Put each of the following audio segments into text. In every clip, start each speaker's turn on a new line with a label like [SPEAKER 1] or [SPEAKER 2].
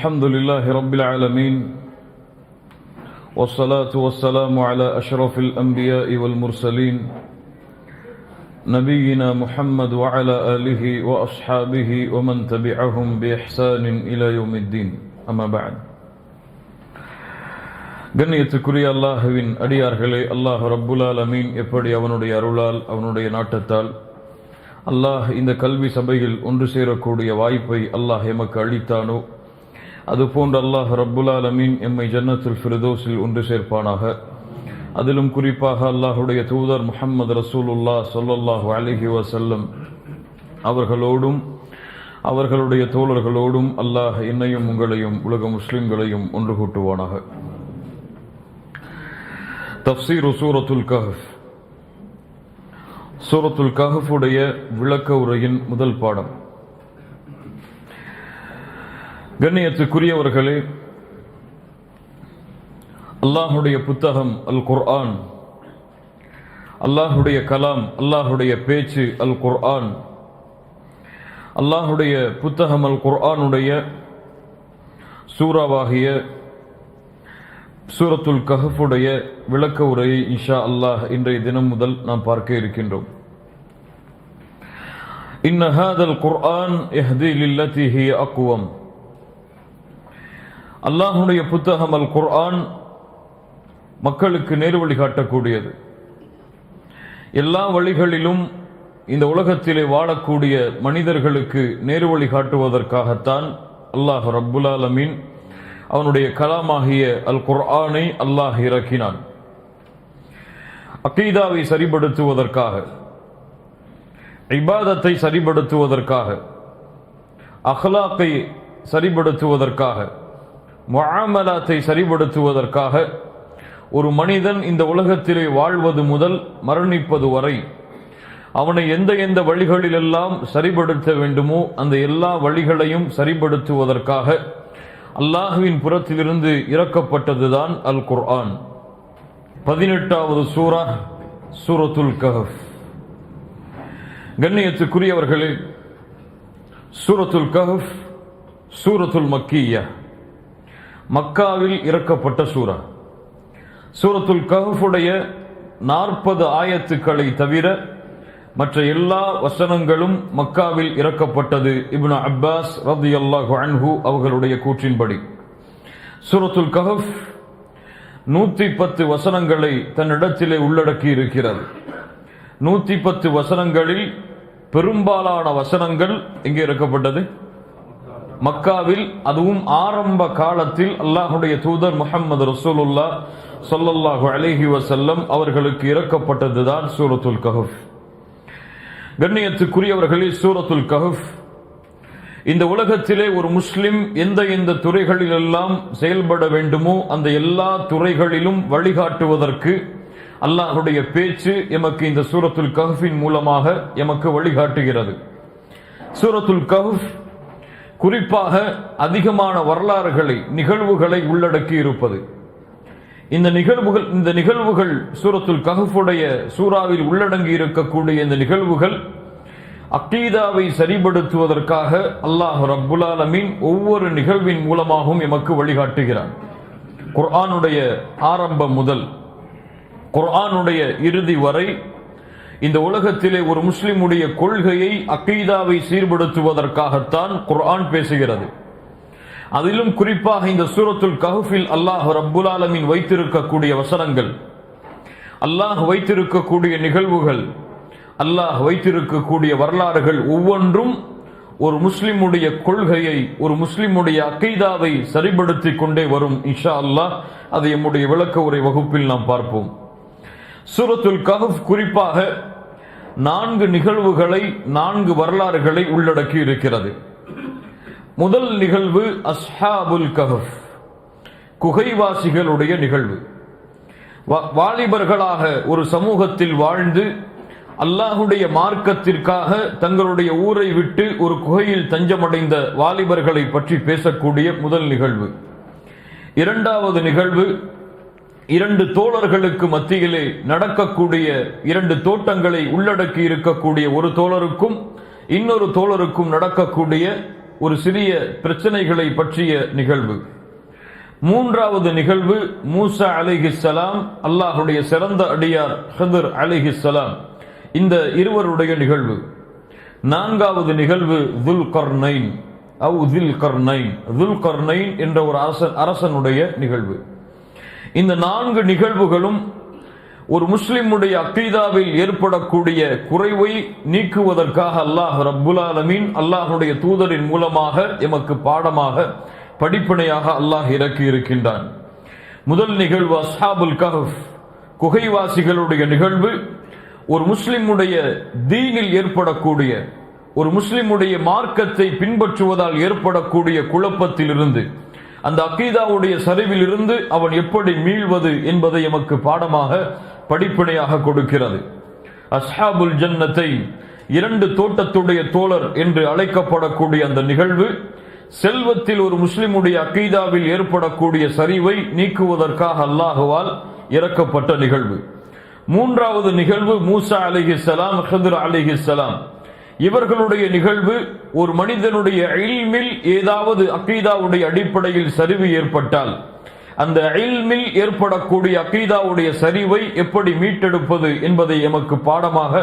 [SPEAKER 1] الحمد لله رب العالمين والصلاة والسلام على أشرف الأنبياء والمرسلين نبينا محمد وعلى آله وأصحابه ومن تبعهم بإحسان إلى يوم الدين أما بعد கண்ணியத்துக்குரிய அல்லாஹ்வின் அடியார்களே, அல்லாஹ் ரப்புல் ஆலமீன் எப்படி அவனுடைய அருளால் அவனுடைய நாட்டத்தால் அல்லாஹ் இந்த கல்வி சபையில் ஒன்று சேரக்கூடிய வாய்ப்பை அல்லாஹ் எமக்கு அளித்தானோ அதுபோன்று அல்லாஹ் ரப்புல் ஆலமீன் எம்மை ஜன்னத்துல் ஃபிர்தௌஸில் ஒன்று சேர்ப்பானாக. அதிலும் குறிப்பாக அல்லாஹுடைய தூதர் முஹம்மது ரசூலுல்லாஹ் ஸல்லல்லாஹு அலைஹி வஸல்லம் அவர்களோடும் அவர்களுடைய தோழர்களோடும் அல்லாஹ் என்னையும் உங்களையும் உலக முஸ்லிம்களையும் ஒன்று கூட்டுவானாக. தஃப்சீர் சூரத்துல் கஹஃப். சூரத்துல் கஹஃபுடைய விளக்க உரையின் முதல் பாடம். கண்ணியத்துக்குரியவர்களே, அல்லாஹுடைய புத்தகம் அல் குர்ஆன், அல்லாஹுடைய கலாம், அல்லாஹுடைய பேச்சு அல் குர்ஆன், அல்லாஹுடைய புத்தகம் அல் குர்ஆனுடைய சூறாவாகிய சூரத்துல் கஹஃபுடைய விளக்க உரையை இன்ஷா அல்லாஹ் இன்றைய தினம் முதல் நாம் பார்க்க இருக்கின்றோம். இன்ன ஹாதல் குர்ஆன் யஹ்தி லில்லதி ஹிய அக்வம். அல்லாஹுடைய புத்தகம் அல் குர்ஆன் மக்களுக்கு நேர்வழி காட்டக்கூடியது. எல்லா வழிகளிலும் இந்த உலகத்திலே வாழக்கூடிய மனிதர்களுக்கு நேர்வழி காட்டுவதற்காகத்தான் அல்லாஹ் ரப்புல் ஆலமீன் அவனுடைய கலாமாகிய அல் குர்ஆனை அல்லாஹ் இறக்கினான். அகீதாவை சரிபடுத்துவதற்காக, இபாதத்தை சரிபடுத்துவதற்காக, அஹ்லாக்கை சரிபடுத்துவதற்காக, முஆமலாத்தை சரிபடுத்துவதற்காக ஒரு மனிதன் இந்த உலகத்திலே வாழ்வது முதல் மரணிப்பது வரை அவனை எந்த எந்த வழிகளிலெல்லாம் சரிபடுத்த வேண்டுமோ அந்த எல்லா வழிகளையும் சரிபடுத்துவதற்காக அல்லாஹுவின் புறத்திலிருந்து இறக்கப்பட்டதுதான் அல் குர்ஆன். 18வது சூரா சூரத்துல் கஹஃப். கண்ணியத்துக்குரியவர்களே, சூரத்துல் கஹஃப் சூரத்துல் மக்கிய்யா, மக்காவில் இறக்கப்பட்ட சூரா. சூரத்துல் கஹஃபுடைய 40 ஆயத்துக்களை தவிர மற்ற எல்லா வசனங்களும் மக்காவில் இறக்கப்பட்டது. இப்னு அப்பாஸ் ரலியல்லாஹு அன்ஹு அவர்களுடைய கூற்றின்படி சூரத்துல் கஹஃப் 110 வசனங்களை தன்னிடத்திலே உள்ளடக்கி இருக்கிறது. 110 வசனங்களில் பெரும்பாலான வசனங்கள் எங்கே இறக்கப்பட்டது? மக்காவில். அதுவும் ஆரம்ப காலத்தில் அல்லாஹுடைய தூதர் முஹம்மது ரசூலுல்லாஹ் ஸல்லல்லாஹு அலைஹி வஸல்லம் அவர்களுக்கு இறக்கப்பட்டதுதான் சூரத்துல் கஹஃப். கண்ணியத்துக்குரியவர்களே, சூரத்துல் கஹஃப் இந்த உலகத்திலே ஒரு முஸ்லிம் எந்த எந்த துறைகளிலெல்லாம் செயல்பட வேண்டுமோ அந்த எல்லா துறைகளிலும் வழிகாட்டுவதற்கு அல்லாஹுடைய பேச்சு எமக்கு இந்த சூரத்துல் கஹ்ஃபின் மூலமாக எமக்கு வழிகாட்டுகிறது. சூரத்துல் கஹ்ஃப் குறிப்பாக அதிகமான வரலாறுகளை, நிகழ்வுகளை உள்ளடக்கி இருப்பது. இந்த நிகழ்வுகள் சூரத்துல் கஹ்ஃபுடைய சூறாவில் உள்ளடங்கி இருக்கக்கூடிய இந்த நிகழ்வுகள் அகீதாவை சரிபடுத்துவதற்காக அல்லாஹ் ரப்புல் ஆலமீன் ஒவ்வொரு நிகழ்வின் மூலமாகவும் எமக்கு வழிகாட்டுகிறான். குர்ஆனுடைய ஆரம்பம் முதல் குர்ஆனுடைய இறுதி வரை இந்த உலகத்திலே ஒரு முஸ்லிமுடைய கொள்கையை, அகீதாவை சீர்படுத்துவதற்காகத்தான் குர்ஆன் பேசுகிறது. அதிலும் குறிப்பாக இந்த சூரத்துல் கஹ்ஃபில் அல்லாஹ் ரப்புல் ஆலமீன் வைத்திருக்கக்கூடிய வசனங்கள், அல்லாஹ் வைத்திருக்கக்கூடிய நிகழ்வுகள், அல்லாஹ் வைத்திருக்கக்கூடிய வரலாறுகள் ஒவ்வொன்றும் ஒரு முஸ்லிமுடைய கொள்கையை, ஒரு முஸ்லிமுடைய அகீதாவை சரிபடுத்திக் கொண்டே வரும். இன்ஷா அல்லாஹ் அதை எம்முடைய விளக்க உரை வகுப்பில் நாம் பார்ப்போம். சூரத்துல் கஹ்ஃப் குறிப்பாக 4 நிகழ்வுகளை, 4 வரலாறுகளை உள்ளடக்கி இருக்கிறது. முதல் நிகழ்வு அஸ்ஹாபுல் கஹஃப், குகைவாசிகளுடைய நிகழ்வு. வாலிபர்களாக ஒரு சமூகத்தில் வாழ்ந்து அல்லாஹுடைய மார்க்கத்திற்காக தங்களுடைய ஊரை விட்டு ஒரு குகையில் தஞ்சமடைந்த வாலிபர்களை பற்றி பேசக்கூடிய முதல் நிகழ்வு. இரண்டாவது நிகழ்வு 2 தோழர்களுக்கு மத்தியிலே நடக்கக்கூடிய 2 தோட்டங்களை உள்ளடக்கி இருக்கக்கூடிய ஒரு தோழருக்கும் இன்னொரு தோழருக்கும் நடக்கக்கூடிய ஒரு சிறிய பிரச்சனைகளை பற்றிய நிகழ்வு. மூன்றாவது நிகழ்வு மூசா அலைஹிஸ்ஸலாம், அல்லாஹுடைய சிறந்த அடியார் ஹிதர் அலைஹிஸ்ஸலாம், இந்த இருவருடைய நிகழ்வு. நான்காவது நிகழ்வு துல்கர்னைன் என்ற ஒரு அரசனுடைய நிகழ்வு. இந்த 4 நிகழ்வுகளும் ஒரு முஸ்லிமுடைய அக்கீதாவில் ஏற்படக்கூடிய குறைவை நீக்குவதற்காக அல்லாஹ் ரப்புல் ஆலமீன் அல்லாஹுடைய தூதரின் மூலமாக எமக்கு பாடமாக படிப்பினையாக அல்லாஹ் இறக்கி இருக்கின்றான். முதல் நிகழ்வு அஸ்ஹாபுல் கஹஃப், குகைவாசிகளுடைய நிகழ்வு. ஒரு முஸ்லிமுடைய தீனில் ஏற்படக்கூடிய, ஒரு முஸ்லிமுடைய மார்க்கத்தை பின்பற்றுவதால் ஏற்படக்கூடிய குழப்பத்திலிருந்து, அந்த அக்கீதாவுடைய சரிவில் இருந்து அவன் எப்படி மீள்வது என்பதை எமக்கு பாடமாக படிப்பினையாக கொடுக்கிறது. அஸ்ஹாபுல் ஜன்னத்தை, 2 தோட்டத்துடைய தோழர் என்று அழைக்கப்படக்கூடிய அந்த நிகழ்வு செல்வத்தில் ஒரு முஸ்லிமுடைய அக்கீதாவில் ஏற்படக்கூடிய சரிவை நீக்குவதற்காக அல்லாஹுவால் இறக்கப்பட்ட நிகழ்வு. மூன்றாவது நிகழ்வு மூசா அலைஹிஸ்ஸலாம், ஹிதர் அலைஹிஸ்ஸலாம், இவர்களுடைய நிகழ்வு. ஒரு மனிதனுடைய இல்மில் ஏதாவது அக்கீதாவுடைய அடிப்படையில் சரிவு ஏற்பட்டால் அந்த இல்மில் ஏற்படக்கூடிய அக்கீதாவுடைய சரிவை எப்படி மீட்டெடுப்பது என்பதை எமக்கு பாடமாக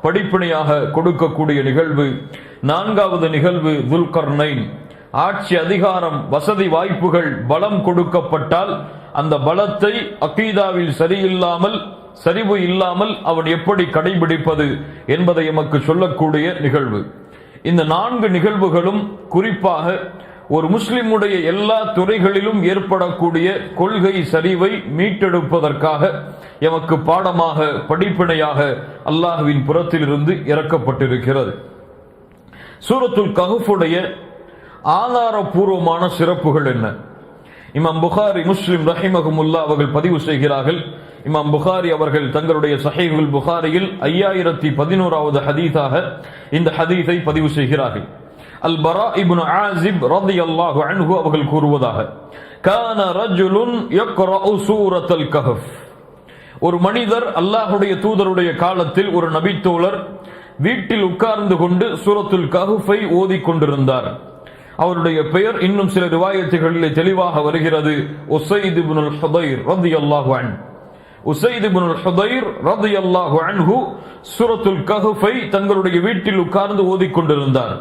[SPEAKER 1] படிப்பினையாக கொடுக்கக்கூடிய நிகழ்வு. நான்காவது நிகழ்வு துல்கர்னைன், ஆட்சி அதிகாரம் வசதி வாய்ப்புகள் பலம் கொடுக்கப்பட்டால் அந்த பலத்தை அக்கீதாவில் சரியில்லாமல் சரிவு இல்லாமல் அவன் எப்படி கடைபிடிப்பது என்பதை எமக்கு சொல்லக்கூடிய நிகழ்வு. இந்த 4 நிகழ்வுகளும் குறிப்பாக ஒரு முஸ்லிமுடைய எல்லா துறைகளிலும் ஏற்படக்கூடிய கொள்கை சரிவை மீட்டெடுப்பதற்காக எமக்கு பாடமாக படிப்பினையாக அல்லாஹ்வின் புறத்திலிருந்து இறக்கப்பட்டிருக்கிறது. சூரத்துல் கஹஃபுடைய ஆதாரபூர்வமான சிறப்புகள் என்ன? இமாம் புகாரி, முஸ்லிம் ரஹிமஹுமுல்லா அவர்கள் பதிவு செய்கிறார்கள். இமாம் புகாரி அவர்கள் தங்களுடைய ஸஹீஹுல் புகாரியில் 5011வது ஹதீஸாக இந்த ஹதீஸை பதிவு செய்கிறார்கள். அல் பரா இப்னு ஆஸிப் ரலியல்லாஹு அன்ஹு அவர்கள் கூறுவதாக, கான ரஜுலுன் யக்ரஉ சூரத்துல் கஹஃப், ஒரு மனிதர் அல்லாஹ்வுடைய தூதருடைய காலத்தில் ஒரு நபித்தோழர் வீட்டில் உட்கார்ந்து கொண்டு சூரத்துல் கஹஃபை ஓதிக் கொண்டிருந்தார். அவருடைய பெயர் இன்னும் சில ரிவாயத்துகளிலே தெளிவாக வருகிறது, உஸைத் இப்னுல் ஹுதைர் ரலியல்லாஹு அன்ஹு. உஸைத் இப்னுல் ஹுதைர் ரலியல்லாஹு அன்ஹு சூரத்துல் கஹஃபை தங்களுடைய வீட்டில் உட்கார்ந்து ஓதிக் கொண்டிருந்தார்.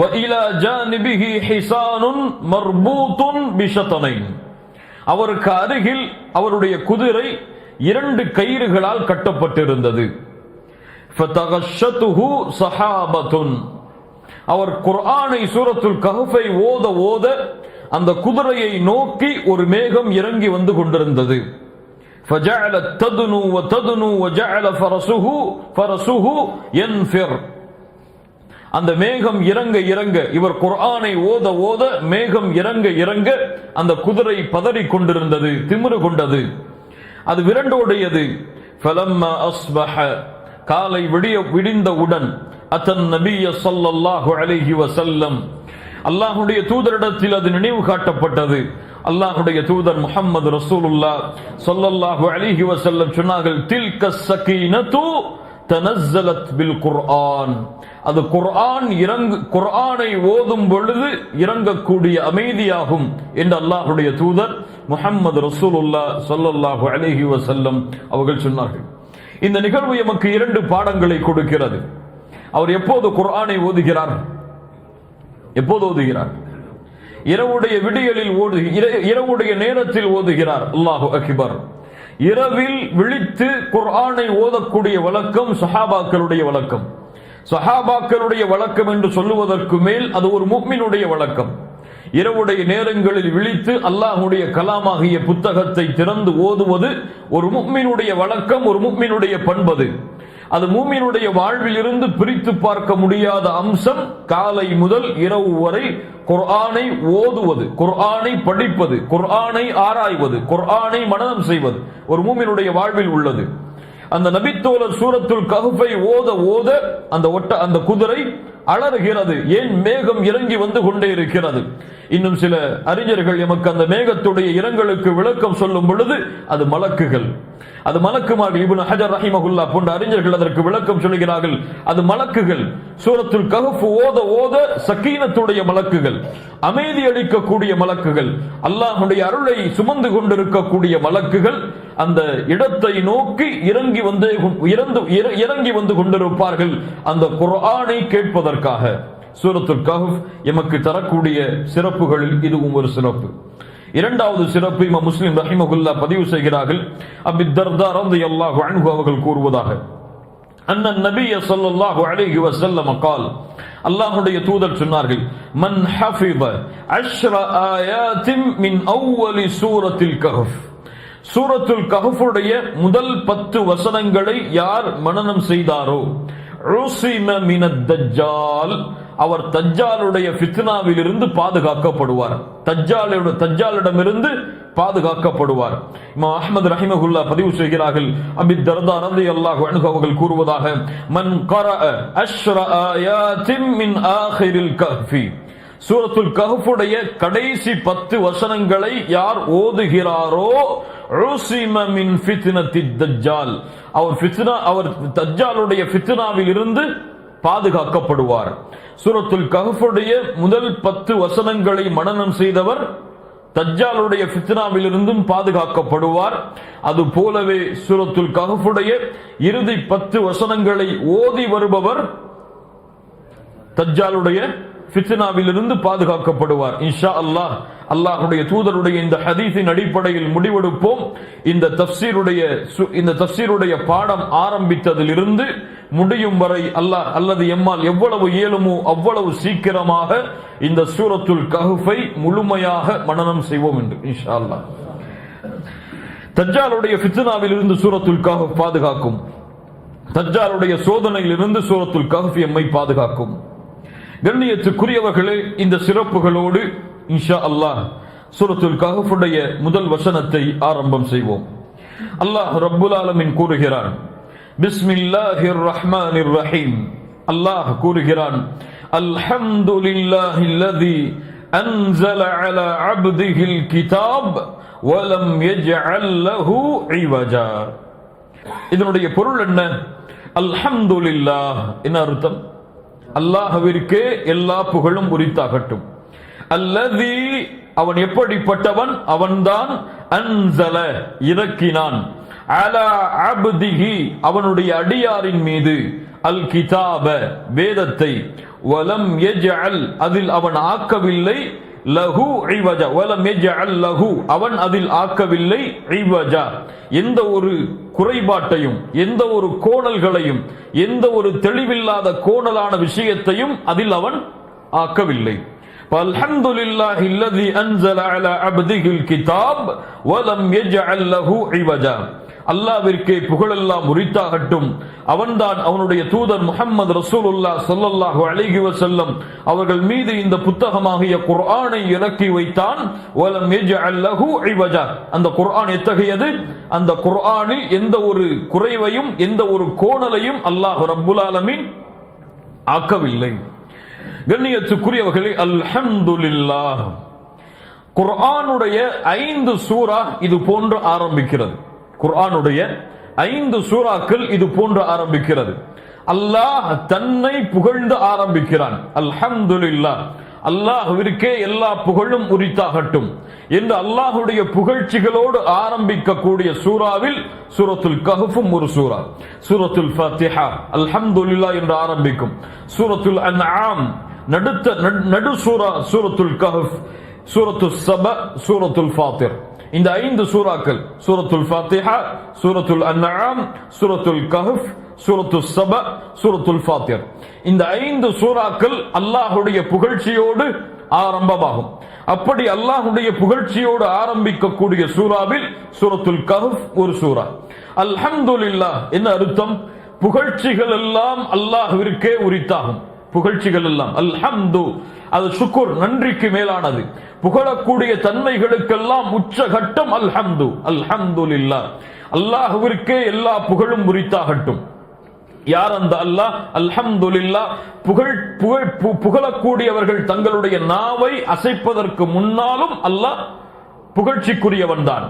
[SPEAKER 1] வ இலா ஜானிபிஹி ஹிசானுன் மர்பூத்துன் பிஷதனைன், அவருக்கு அருகில் அவருடைய குதிரை 2 கயிறுகளால் கட்டப்பட்டிருந்தது. ஃபதகஷதுஹு ஸஹாபத்துன், அவர் குர்ஆனை சூரத்துல் கஹஃபை ஓத ஓத அந்த குதிரையை நோக்கி ஒரு மேகம் இறங்கி வந்து கொண்டிருந்தது. فجعلت تدنو وتدنو وجعل فرسه ينفر, அந்த மேகம் இறங்க இறங்க, இவர் குர்ஆனை ஓத ஓத மேகம் இறங்க இறங்க அந்த குதிரை பதறிக் கொண்டிருந்தது, திமிரு கொண்டது, அது விரண்டோடியது. فلما أصبح, காலை விடிந்தவுடன் அத்தன் நபிய ஸல்லல்லாஹு அலைஹி வஸல்லம், அல்லாஹ்வுடைய தூதரிடத்தில் அது நினைவு காட்டப்பட்டது. அல்லாஹ்வுடைய தூதர் முஹம்மது ரசூலுல்லாஹ் ஸல்லல்லாஹு அலைஹி வஸல்லம் சொன்னார்கள், தில்க ஸகீனத்து தனஸ்ஸலத் பில் குர்ஆன், அது குர்ஆனை ஓதும் பொழுது இறங்கக்கூடிய அமைதியாகும் என்று அல்லாஹ்வுடைய தூதர் முஹம்மது ரசூலுல்லாஹ் ஸல்லல்லாஹு அலைஹி வஸல்லம் அவர்கள் சொன்னார்கள். இந்த நிகழ்வு எமக்கு 2 பாடங்களை கொடுக்கிறது. அவர் எப்போது குர்ஆனை ஓதுகிறார்? எப்போது ஓதுகிறார்? இரவுடைய விடியலில் இரவுடைய நேரத்தில் ஓதுகிறார். அல்லாஹு அக்பர். இரவில் விழித்து குர்ஆனை ஓதக்கூடிய வழக்கம் சஹாபாக்களுடைய வழக்கம். சஹாபாக்களுடைய வழக்கம் என்று சொல்லுவதற்கு மேல் அது ஒரு முஃமினுடைய வழக்கம். இரவுடைய நேரங்களில் விழித்து அல்லாஹ்வுடைய கலாமாகிய புத்தகத்தை திறந்து ஓதுவது ஒரு முஃமினுடைய வழக்கம், ஒரு முஃமினுடைய பண்பது. அது மூமினுடைய வாழ்வில் இருந்து பிரித்து பார்க்க முடியாத அம்சம். காலை முதல் இரவு வரை குர்ஆனை ஓதுவது, குர்ஆனை படிப்பது, குர்ஆனை ஆராய்வது, குர்ஆனை மனனம் செய்வது ஒரு மூமினுடைய வாழ்வில் உள்ளது. அந்த நபித்தோழர் சூரத்துல் கஹஃபை ஓத ஓத அந்த குதிரை அலறுகிறது. ஏன் மேகம் இறங்கி வந்து கொண்டே இருக்கிறது? இன்னும் சில அறிஞர்கள் எமக்கு அந்த மேகத்துடைய இரங்கலுக்கு விளக்கம் சொல்லும் பொழுது அது மலக்குகள், அது மலக்குமார்கள். இப்னு ஹஜர் ரஹிமஹுல்லாஹ் போன்ற அறிஞர்கள் அதற்கு விளக்கம் சொல்கிறார்கள், அது மலக்குகள். சூரத்துல் கஹஃப் ஓத ஓத சக்கீனத்துடைய மலக்குகள், அமைதி அளிக்கக்கூடிய மலக்குகள், அல்லாஹ்வுடைய அருளை சுமந்து கொண்டிருக்கக்கூடிய மலக்குகள் அந்த இடத்தை நோக்கி இறங்கி வந்து கொண்டிருப்பார்கள் அந்த குர்ஆனை கேட்பதற்காக. சூரத்துல் கஹஃப் எமக்கு தரக்கூடிய சிறப்புகளில் இதுவும் ஒரு சிறப்பு. இரண்டாவது சிறப்பு இமாம் முஸ்லிம் ரஹிமஹுல்லாஹ் பதிவு செய்கிறார்கள். அபூ தர்தா ரலியல்லாஹு அன்ஹு அவர்கள் கூறுவதாக, அன்னன் நபிய ஸல்லல்லாஹு அலைஹி வஸல்லம் قال, அல்லாஹ்வுடைய தூதர் சொன்னார்கள், மன் ஹஃபித 10 ஆயாத்தின் மின் அவ்வலி சூரத்தில் கஹஃப், சூரத்துல் கஹஃபுடைய முதல் 10 வசனங்களை யார் மனனம் செய்தாரோ, உஸிம மினத் தஜ்ஜால், அவர் தஜ்ஜாலுடைய ஃபித்னாவில் இருந்து பாதுகாக்கப்படுவார், தஜ்ஜாலிடமிருந்து பாதுகாக்கப்படுவார். இமாம் அஹ்மத் ரஹிமஹுல்லாஹ் பதிவு செய்கிறார்கள், அபூ தர்தா ரலியல்லாஹு அன்ஹு அவர்கள் கூறுவதாக, மன் கரஅ 10 ஆயாத்தின் மின் ஆகிரில் கஹ்ஃபி, சூரத்துல் கஹ்ஃபுடைய கடைசி 10 வசனங்களை யார் ஓதுகிறாரோ, உஸிம மின் ஃபித்னத்தித் தஜ்ஜால், அவர் தஜ்ஜாலுடைய ஃபித்னாவில் இருந்து பாதுகாக்கப்படுவார். சூரத்துல் கஹ்ஃபுடைய முதல் 10 வசனங்களை மனனம் செய்தவர் தஜ்ஜாலுடைய ஃபித்னாவில் இருந்தும் பாதுகாக்கப்படுவார். அது போலவே சூரத்துல் கஹ்ஃபுடைய இறுதி 10 வசனங்களை ஓதி வருபவர் தஜ்ஜாலுடைய ஃபித்னாவில் இருந்து பாதுகாக்கப்படுவார். இன்ஷா அல்லாஹ் அல்லாஹ்வுடைய தூதருடைய இந்த ஹதீஸின் அடிப்படையில் முடிவெடுப்போம். இந்த தஃப்சீருடைய பாடம் ஆரம்பித்ததிலிருந்து முடியும் வரை அல்லாஹ் அல்லது எம்மால் எவ்வளவு இயலுமோ அவ்வளவு சீக்கிரமாக இந்த சூரத்துல் கஹ்ஃபை முழுமையாக மனனம் செய்வோம் என்று இன்ஷா அல்லாஹ். தஜ்ஜாலுடைய ஃபித்னாவில் இருந்து சூரத்துல் கஹ்ஃப் பாதுகாக்கும், தஜ்ஜாலுடைய சோதனையில் இருந்து சூரத்துல் கஹ்ஃப் எம்மை பாதுகாக்கும். கண்ணியத்துக்குரியவர்களே, இந்த சிறப்புகளோடு இன்ஷா அல்லாஹ் சூரத்துல் கஹ்ஃபுடைய முதல் வசனத்தை ஆரம்பம் செய்வோம். அல்லாஹ் ரப்புல் ஆலமீன் கூறுகிறான், பிஸ்மில்லாஹிர் ரஹ்மானிர் ரஹீம். அல்லாஹ் கூறுகிறான், அல்ஹம்துலில்லாஹில்லதி அன்ஸல அலா அப்திஹில் கிதாப் வலம் யஜ்அல் லஹு இவஜா. இதனுடைய பொருள் என்ன? அல்ஹம்துலில்லாஹ் என்ன அர்த்தம்? அல்லாஹ்விற்கே எல்லா புகழும் உரித்தாகட்டும். அல்லதி, அவன் எப்படிப்பட்டவன்? அவன்தான் அன்ஸல இறக்கினான், அலா அப்திஹி அவனுடைய அடியாரின் மீது, அல் கிதாப வேதத்தை, வலம் யஜ்அல் அதில் அவன் ஆக்கவில்லை, லஹு இவஜா வலம் யஜ்அல் லஹு அவன் அதில் ஆக்கவில்லை, இவஜா எந்த ஒரு குறைபாட்டையும் எந்த ஒரு கோணல்களையும் எந்த ஒரு தெளிவில்லாத கோணலான விஷயத்தையும் அதில் அவன் ஆக்கவில்லை. அல்ஹம்துலில்லாஹில்லதி அன்ஸல அலா அப்திஹில் கிதாப் வலம் யஜ்அல் லஹு இவஜா. அல்லாஹ்விற்கே புகழெல்லாம் உரித்தாகட்டும். அவன்தான் அவனுடைய தூதர் முஹம்மது ரசூலுல்லாஹ் ஸல்லல்லாஹு அலைஹி வஸல்லம் அவர்கள் மீது இந்த புத்தகமாகிய குர்ஆனை இறக்கி வைத்தான். வலம் யஜ்அல் லஹு இவஜா. அந்த குர்ஆன் எத்தகையது? அந்த குர்ஆனில் எந்த ஒரு குறைவையும் எந்த ஒரு கோணலையும் அல்லாஹ் ரப்புல் ஆலமீன் ஆக்கவில்லை. கண்ணியத்துக்குரியவர்களே, அல்ஹம்துலில்லாஹ். குர்ஆனுடைய 5 சூரா இது போன்று ஆரம்பிக்கிறது. குர்ஆனுடைய 5 சூறாக்கள் இது போன்று ஆரம்பிக்கிறது. அல்லாஹ் தன்னை புகழ்ந்து ஆரம்பிக்கிறான். அல்ஹம்துலில்லாஹ், அல்லாஹ்விற்கே எல்லா புகழும் உரித்தாகட்டும் என்று அல்லாஹ்வுடைய புகழ்ச்சிகளோடு ஆரம்பிக்கக்கூடிய சூறாவில் சூரத்துல் கஹ்ஃபும் ஒரு சூரா. சூரத்துல் ஃபாத்திஹா அல்ஹம்துலில்லாஹ் என்று ஆரம்பிக்கும். சூரத்துல் அன்ஆம் நடு சூரா சூரத்துல் கஹ்ஃப், சூரத்துல் சப, சூரத்துல் ஃபாத்திர். இந்த 5 சூறாக்கள் சூரத்துல் ஃபாத்திஹா, சூரத்துல் அன்ஆம், சூரத்துல் கஹ்ஃப், சூரத்துல் சப, சூரத்துல் ஃபாத்திர். இந்த 5 சூறாக்கள் அல்லாஹ்வுடைய புகழ்ச்சியோடு ஆரம்பமாகும். அப்படி அல்லாஹ்வுடைய புகழ்ச்சியோடு ஆரம்பிக்கக்கூடிய சூறாவில் சூரத்துல் கஹ்ஃப் ஒரு சூரா. அல்ஹம்துலில்லாஹ் என்ன அர்த்தம்? புகழ்ச்சிகள் எல்லாம் அல்லாஹ்விற்கே உரித்தாகும். புகழ்ச்சிகள் எல்லாம் அல்ஹம்து, அது ஷுக்ர், நன்றிக்கு மேலானது. புகழக்கூடிய தன்மைகளுக்கெல்லாம் உச்சகட்டம் அல்ஹம்து. அல்ஹம்துலில்லாஹ், அல்லாஹ்விற்கே எல்லா புகழும் உரித்தாகட்டும். யார் அந்த அல்லாஹ்? அல்ஹம்துலில்லாஹ், புகழக்கூடியவர்கள் தங்களுடைய நாவை அசைப்பதற்கு முன்னாலும் அல்லாஹ் புகழ்ச்சிக்குரியவன் தான்.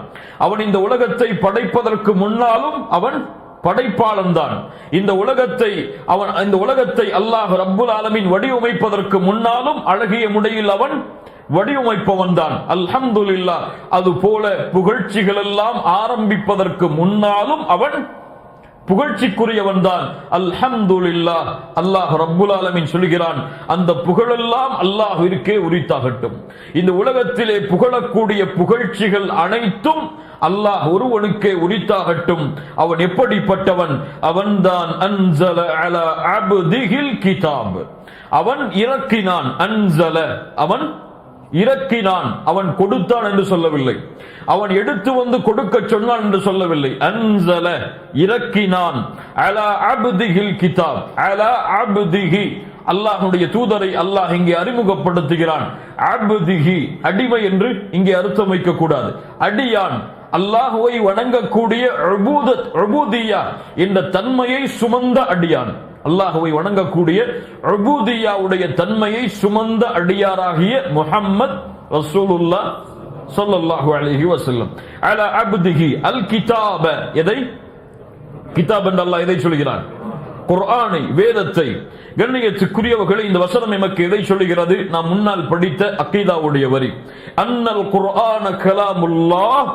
[SPEAKER 1] அவன் இந்த உலகத்தை படைப்பதற்கு முன்னாலும் அவன் படைப்பாளன் தான். இந்த உலகத்தை அல்லாஹ் ரப்புல் ஆலமீன் வடிவமைப்பதற்கு முன்னாலும் அழகிய முறையில் அவன் வடிவமைப்பவன் தான். அல்ஹம்துலில்லாஹ், அது போல புகழ்ச்சிகள் எல்லாம் ஆரம்பிப்பதற்கு முன்னாலும் அவன் புகழ்ச்சிக்குரியவன் தான். அல்ஹம்துலில்லாஹ், அல்லாஹ் ரப்புல் ஆலமீன் சொல்கிறான், அந்த புகழெல்லாம் அல்லாஹ்விற்கே உரித்தாகட்டும். இந்த உலகத்திலே புகழக்கூடிய புகழ்ச்சிகள் அனைத்தும் அல்லாஹ் ஒருவனுக்கே உரித்தாகட்டும். அவன் எப்படிப்பட்டவன்? அவன்தான் அன்ஸல அலா அப்திஹில் கிதாப், அவன் இறக்கினான். அன்ஸல, அவன் இறக்கினான், அவன் கொடுத்தான் என்று சொல்லவில்லை. அவன் எடுத்து வந்து கொடுக்க சொன்னான் என்று சொல்லவில்லை. அன்ஸல, இறக்கினான். அலா அப்திஹில் கிதாப், அலா அப்திஹி, அல்லாஹ்வுடைய தூதரை அல்லாஹ் இங்கே அறிமுகப்படுத்துகிறான். அப்திஹி, அடிமை என்று இங்கே அர்த்தம் வைக்க கூடாது. அடியான், அல்லாஹ்வை வணங்கக்கூடிய உபூதியா என்ற தன்மையை சுமந்த அடியான். அல்லாஹ்வை வணங்கக்கூடிய உபூதியாவுடைய தன்மையை சுமந்த அடியாராகிய முஹம்மத் ரசூலுல்லாஹ் ஸல்லல்லாஹு அலைஹி வஸல்லம். அலா அப்திஹி அல் கிதாப, எதை கிதாப் என்று அல்லாஹ் எதை சொல்கிறான்? குர்ஆனை, வேதத்தை. கண்ணியத்துக்குரியவர்களே, இந்த வசனம் எமக்கு எதை சொல்லுகிறது? நாம் முன்னால் படித்த அக்கீதாவுடைய வரி, அன்னல் குர்ஆன கலாமுல்லாஹ்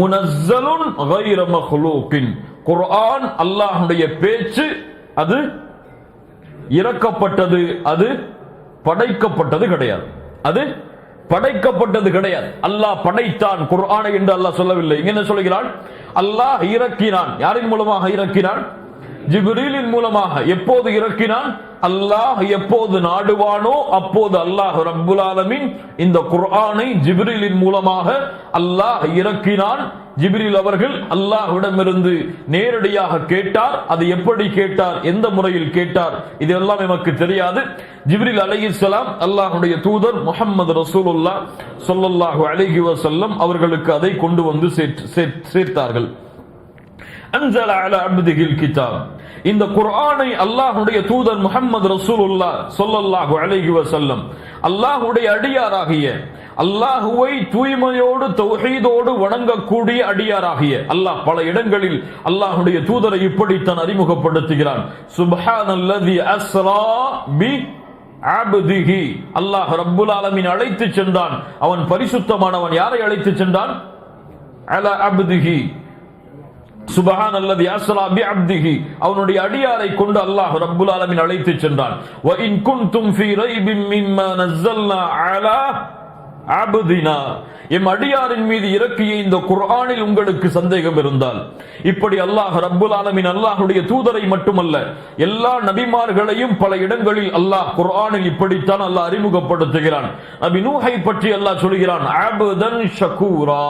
[SPEAKER 1] முனஸ்ஸலுன் கைர மக்லூகின். குர்ஆன் அல்லாஹ்வுடைய பேச்சு, அது இறக்கப்பட்டது, அது படைக்கப்பட்டது கிடையாது. அது படைக்கப்பட்டது கிடையாது. அல்லாஹ் படைத்தான் குர்ஆனை என்று அல்லாஹ் சொல்லவில்லை. என்ன சொல்கிறான்? அல்லாஹ் இறக்கினான். யாரின் மூலமாக இறக்கினான்? ஜிப்ரீலின் மூலமாக. எப்போது இறக்கினான்? அல்லாஹ் எப்போது நாடுவானோ அப்போது அல்லாஹ் ரப்புல் ஆலமீன் இந்த குர்ஆனை ஜிப்ரீலின் மூலமாக அல்லாஹ் இறக்கினான். ஜிப்ரீல் அவர்கள் அல்லாஹ்விடமிருந்து நேரடியாக கேட்டார். அது எப்படி கேட்டார், எந்த முறையில் கேட்டார், இதெல்லாம் நமக்கு தெரியாது. ஜிப்ரீல் அலைஹிஸ்ஸலாம் அல்லாஹ்வுடைய தூதர் முஹம்மது ரசூலுல்லாஹ் ஸல்லல்லாஹு அலைஹி வஸல்லம் அவர்களுக்கு அதை கொண்டு வந்து சேர்த்தார்கள். அன்ஸல அலா அப்திஹில் கிதாப், இந்த குர்ஆனை அல்லாஹ்வுடைய தூதர் முஹம்மது ரசூலுல்லாஹ் ஸல்லல்லாஹு அலைஹி வஸல்லம் அல்லாஹ்வுடைய அடியாராகிய, அல்லாஹ்வை தூய்மையோடு தௌஹீதோடு வணங்கக்கூடிய அடியாராகிய அல்லாஹ் பல இடங்களில் அல்லாஹ்வுடைய தூதரை இப்படித்தான் அறிமுகப்படுத்துகிறான். சுப்ஹானல்லதி அஸ்ரா பி அப்திஹி, அல்லாஹ் ரப்புல் ஆலமீன் அழைத்து சென்றான். அவன் பரிசுத்தமானவன். யாரை அழைத்து சென்றான்? அலா அப்திஹி, சுப்ஹானல்லதி அஸ்ரா பி அப்திஹி, அவனுடைய அடியாரை கொண்டு அல்லாஹ் ரப்புல் ஆலமீன் அழைத்து சென்றான். வ இன் குன்தும் ஃபீ ரைபின் மிம்மா நஸல்னா அலா அப்தினா, எம் அடியாரின் மீது இறக்கிய இந்த குர்ஆனில் உங்களுக்கு சந்தேகம் இருந்தால், இப்படி அல்லாஹ் ரப்புல் ஆலமீன் அல்லாஹ்வுடைய தூதரை மட்டுமல்ல எல்லா நபிமார்களையும் பல இடங்களில் அல்லாஹ் குர்ஆனில் இப்படித்தான் அல்லாஹ் அறிமுகப்படுத்துகிறான். நபி நூஹை பற்றி அல்லாஹ் சொல்கிறான், அப்தன் ஷகூரா,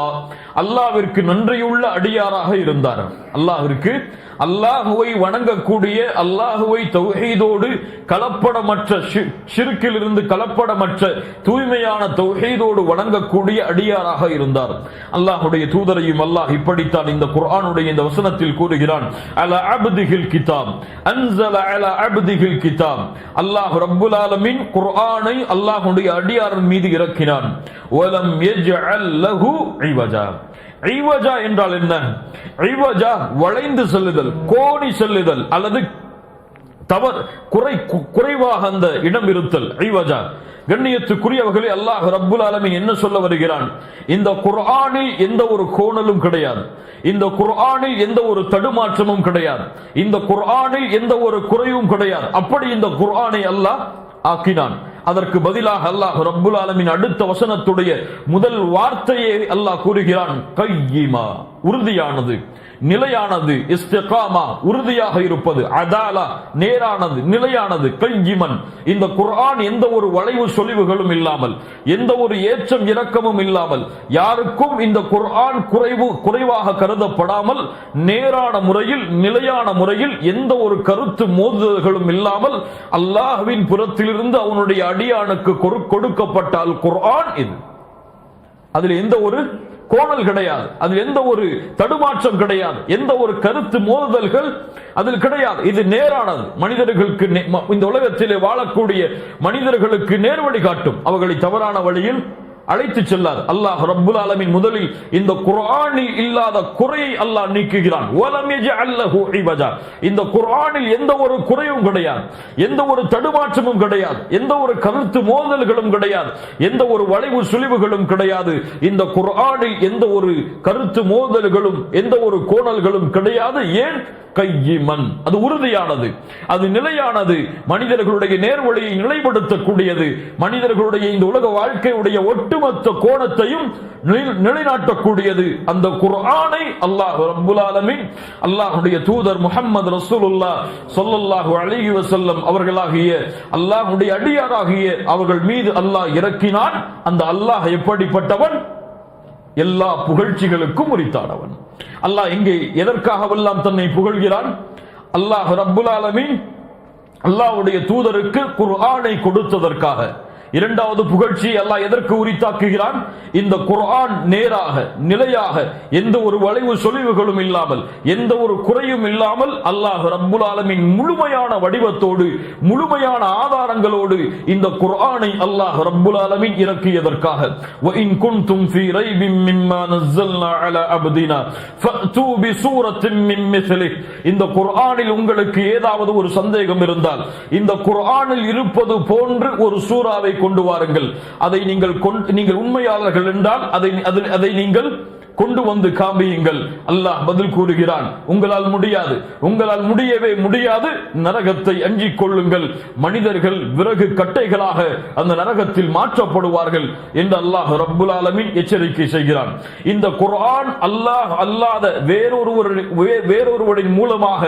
[SPEAKER 1] அல்லாஹ்விற்கு நன்றியுள்ள அடியாராக இருந்தார். அல்லாஹ்விற்கு, அல்லாஹ்வை வணங்கக்கூடிய, அல்லாஹ்வை தௌஹீதோடு கலப்படமற்ற, ஷிர்கிலிருந்து கலப்படமற்ற தூய்மையான தௌஹீதோடு வணங்கக்கூடிய அடியாராக இருந்தார். அல்லாஹ்வுடைய தூதரையும் அல்லாஹ் இப்படித்தான் இந்த குர்ஆனுடைய இந்த வசனத்தில் கூறுகிறான். அலா அப்திஹில் கிதாப், அன்ஸல அலா அப்திஹில் கிதாப், அல்லாஹ் ரப்புல் ஆலமீன் குர்ஆனை அல்லாஹ்வுடைய அடியாரின் மீது இறக்கினான். வலம் யஜ்அல் லஹு இவஜா, ஐவஜா என்றால் என்ன? ஐவஜா வளைந்து செல்லுதல், கோணி செல்லுதல், அல்லது குறைவாக அந்த இடம் இருத்தல். ஐவஜா. கண்ணியத்துக்குரியவர்களே, அல்லாஹ் ரப்புல் ஆலமீன் என்ன சொல்ல வருகிறான்? இந்த குர்ஆனில் எந்த ஒரு கோணலும் கிடையாது. இந்த குர்ஆனில் எந்த ஒரு தடுமாற்றமும் கிடையாது. இந்த குர்ஆனில் எந்த ஒரு குறைவும் கிடையாது. அப்படி இந்த குர்ஆனை அல்லாஹ் ஆக்கினான். அதற்கு பதிலாக அல்லாஹ் ரப்புல் ஆலமீன் அடுத்த வசனத்துடைய முதல் வார்த்தையை அல்லாஹ் கூறுகிறான், கையிமா, உறுதியானது, நிலையானது, இஸ்திகாமா, உறுதியாக இருப்பது, அதாலா, நேரானது, நிலையானது, கையிமன். இந்த குர்ஆன் எந்த ஒரு வளைவு சொலிவுகளும் இல்லாமல், எந்த ஒரு ஏற்றம் இறக்கமும் இல்லாமல், யாருக்கும் இந்த குர்ஆன் குறைவாக கருதப்படாமல், நேரான முறையில், நிலையான முறையில், எந்த ஒரு கருத்து மோதுதல்களும் இல்லாமல் அல்லாஹ்வின் புறத்திலிருந்து அவனுடைய அடியானுக்கு கொடுக்கப்பட்ட அல் குர்ஆன் இது. அதில் எந்த ஒரு கோணல் கிடையாது, அதில் எந்த ஒரு தடுமாற்றம் கிடையாது, எந்த ஒரு கருத்து மோதுதல்கள் அதில் கிடையாது. இது நேரானது. மனிதர்களுக்கு இந்த உலகத்திலே வாழக்கூடிய மனிதர்களுக்கு நேர்வழி காட்டும், அவர்களை தவறான வழியில் அழைத்து செல்லாது. அல்லாஹ் ரப்புல் ஆலமீன் முதலில் இந்த குர்ஆனில் இல்லாத குறையை அல்லாஹ் நீக்குகிறான். வலம் யஜஅல் லஹு இவஜா. இந்த குர்ஆனில் எந்த ஒரு குறையும் கிடையாது, எந்த ஒரு தடுமாற்றமும் கிடையாது, எந்த ஒரு கருத்து மோதல்களும் கிடையாது, எந்த ஒரு வளைவு சுழிவுகளும் கிடையாது. இந்த குர்ஆனில் எந்த ஒரு கருத்து மோதல்களும் எந்த ஒரு கோணல்களும் கிடையாது. ஏன்? கையிமன், அது உறுதியானது, அது நிலையானது, மனிதர்களுடைய நேர்வழியை நிலைப்படுத்தக்கூடியது, மனிதர்களுடைய இந்த உலக வாழ்க்கையுடைய ஒட்டுமொத்த கோணத்தையும் நிலைநாட்டக்கூடியது. அந்த குர்ஆனை அல்லாஹ் ரப்புல் ஆலமீன் அல்லாஹ்வுடைய தூதர் முஹம்மது ரசூலுல்லாஹ் ஸல்லல்லாஹு அலைஹி வஸல்லம் அவர்களாகிய அல்லாஹ்வுடைய அடியாராகிய அவர்கள் மீது அல்லாஹ் இறக்கினான். அந்த அல்லாஹ் எப்படிப்பட்டவன்? எல்லா புகழ்ச்சிகளுக்கும் உரித்தானவன். அல்லாஹ் எங்கே எதற்காகவெல்லாம் தன்னை புகழ்கிறான்? அல்லாஹ் ரப்புல் ஆலமீன் அல்லாஹ்வுடைய தூதருக்கு குர்ஆனை கொடுத்ததற்காக. இரண்டாவது புகழ்ச்சி அல்லாஹ் எதற்கு உரித்தாக்குகிறான்? இந்த குர்ஆன் நேராக நிலையாக எந்த ஒரு வளைவு சொலிவுகளும் இல்லாமல் எந்த ஒரு குறையும் இல்லாமல் அல்லாஹ் ரப்புல் ஆலமீன் முழுமையான வடிவத்தோடு முழுமையான ஆதாரங்களோடு இந்த குர்ஆனை அல்லாஹ் ரப்புல் ஆலமீன் இறக்கியதற்காக. வ இன் குன்தும் ஃபீ ரைபின் மிம்மா நஸல்னா அலா அப்தினா ஃபஅது பிசூரத்தின் மின் மிஸ்லிஹ். இந்த குர்ஆனில் உங்களுக்கு ஏதாவது ஒரு சந்தேகம் இருந்தால் இந்த குர்ஆனில் இருப்பது போன்று ஒரு சூராவை கொண்டு வாருங்கள். அதை நீங்கள் உண்மையாளர்கள் என்றால் அதை நீங்கள் கொண்டு வந்து காமியுங்கள். அல்லாஹ் பதில் கூறுகிறான், உங்களால் முடியாது, உங்களால் முடியவே முடியாது, நரகத்தை அஞ்சிக் கொள்ளுங்கள், மனிதர்கள் விறகு கட்டைகளாக அந்த நரகத்தில் மாற்றப்படுவார்கள் என்று அல்லாஹ் ரப்புல் ஆலமீன் எச்சரிக்கை செய்கிறான். இந்த குர்ஆன் அல்லாஹ் அல்லாத வேறொருவரின் மூலமாக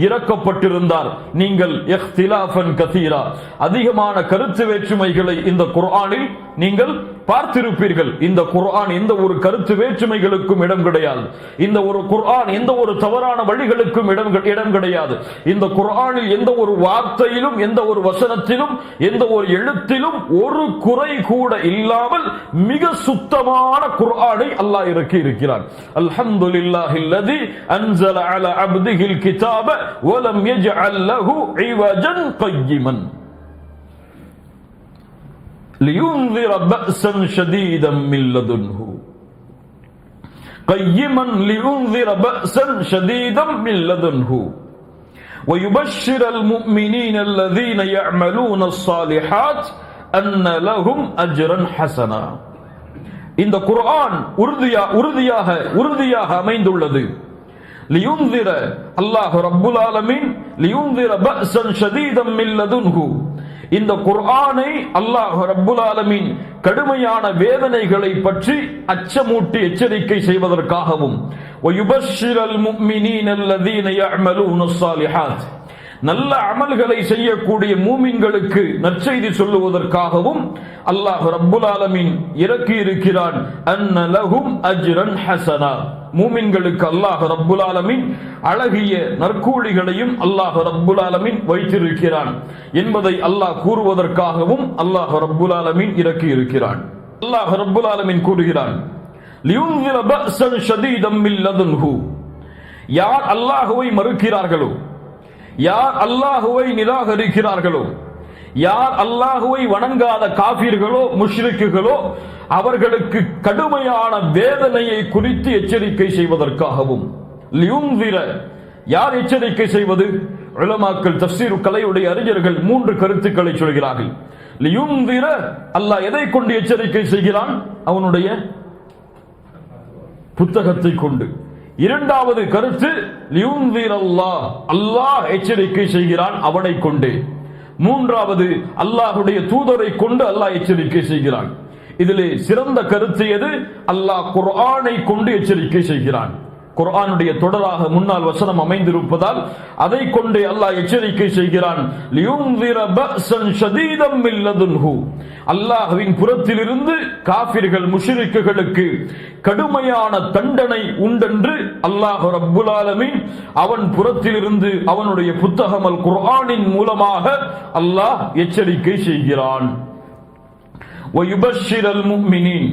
[SPEAKER 1] இறக்கப்பட்டிருந்தார் நீங்கள் இஹ்திலாஃபன் கதீரா அதிகமான கருத்து வேற்றுமைகளை இந்த குர்ஆனில் நீங்கள் பார்த்திருப்பீர்கள். இந்த குர்ஆன் எந்த ஒரு கருத்து வேற்றுமைகளுக்கும் இடம் கிடையாது. இந்த ஒரு குர்ஆன் எந்த ஒரு தவறான வழிகளுக்கும் இடம் கிடையாது. இந்த குர்ஆனில் எந்த ஒரு வார்த்தையிலும் எந்த ஒரு வசனத்திலும் எந்த ஒரு எழுத்திலும் ஒரு குறை கூட இல்லாமல் மிக சுத்தமான குர்ஆனை அல்லாஹ் இறக்கி இருக்கிறான். அல்ஹம்துலில்லாஹில்லதி அன்ஸல அலா அப்திஹில் கிதாப வ லம் யஜஅல் லஹு இவஜன் கையிமன் لينذر بأسا شديدا من لدنه قيما لينذر بأسا شديدا من لدنه ويبشر المؤمنين الذين يعملون الصالحات أن لهم أجرا حسنا. இந்த குர்ஆன் உறுதியாக அமைந்துள்ளது. லியுன்திர அல்லாஹ் ரப்புல் ஆலமீன் லியுன்திர பஅஸன் ஷதீதன் மின் லதுன்ஹு. இந்த குர்ஆனை அல்லாஹ் ரப்புல் ஆலமீன் கடுமையான வேதனைகளை பற்றி அச்சமூட்டி எச்சரிக்கை செய்வதற்காகவும் வயுபஷ்ஷிரல் முஃமினீன அல்லதீன யஅமலூன ஸாலிஹாத் நல்ல அமல்களை செய்யக்கூடிய மூமின்களுக்கு நற்செய்தி சொல்லுவதற்காகவும் அல்லாஹ் ரப்புல் ஆலமீன் இறக்கி இருக்கிறான். அன்ன லஹும் அஜ்ரன் ஹஸனா. மூமின்களுக்கு அல்லாஹ் ரப்புல் ஆலமீன் அழகிய நற்கூலிகளையும் அல்லாஹ் ரப்புல் ஆலமீன் வைத்திருக்கிறான் என்பதை அல்லாஹ் கூறுவதற்காகவும் அல்லாஹ் ரப்புல் ஆலமீன் இறக்கி இருக்கிறான். அல்லாஹ் ரப்புல் ஆலமீன் கூறுகிறான், லியுன்ஸிர பஅஸன் ஷதீதன் மின் லதுன்ஹு. யார் அல்லாஹ்வை மறுக்கிறார்களோ, யார் அல்லாஹுவை நிராகரிக்கிறார்களோ, யார் அல்லாஹுவை வணங்காத காஃபிர்களோ முஷ்ரிக்குகளோ அவர்களுக்கு கடுமையான வேதனையை குறித்து எச்சரிக்கை செய்வதற்காகவும். லியுன்ஸிர யார் எச்சரிக்கை செய்வது? உலமாக்கள் தஃப்சீர் கலையுடைய அறிஞர்கள் 3 கருத்துக்களை சொல்கிறார்கள். லியுன்ஸிர அல்லாஹ் எதை கொண்டு எச்சரிக்கை செய்கிறான்? அவனுடைய புத்தகத்தை கொண்டு. இரண்டாவது கருத்து லியுன்ஸிர அல்லாஹ் எச்சரிக்கை செய்கிறான் அவனை கொண்டு. மூன்றாவது அல்லாஹ்வுடைய தூதரை கொண்டு அல்லாஹ் எச்சரிக்கை செய்கிறான். இதிலே சிறந்த கருத்து எது? அல்லாஹ் குர்ஆனை கொண்டு எச்சரிக்கை செய்கிறான். குர்ஆனுடைய தொடராக முன்னால் வசனம் அமைந்திருப்பதால் அதை கொண்டே அல்லாஹ் எச்சரிக்கை செய்கிறான். லியுன்ஸிர பஅஸன் ஷதீதன் மின் லதுன்ஹு. அல்லாஹ்வின் புறத்திலிருந்து காஃபிர்கள் முஷ்ரிக்குகளுக்கு கடுமையான தண்டனை உண்டென்று அல்லாஹ் ரப்புல் ஆலமீன் அவன் புறத்திலிருந்து அவனுடைய புத்தகம் அல் குர்ஆனின் மூலமாக அல்லாஹ் எச்சரிக்கை செய்கிறான். வயுபஷ்ஷிரல் முஃமினீன்.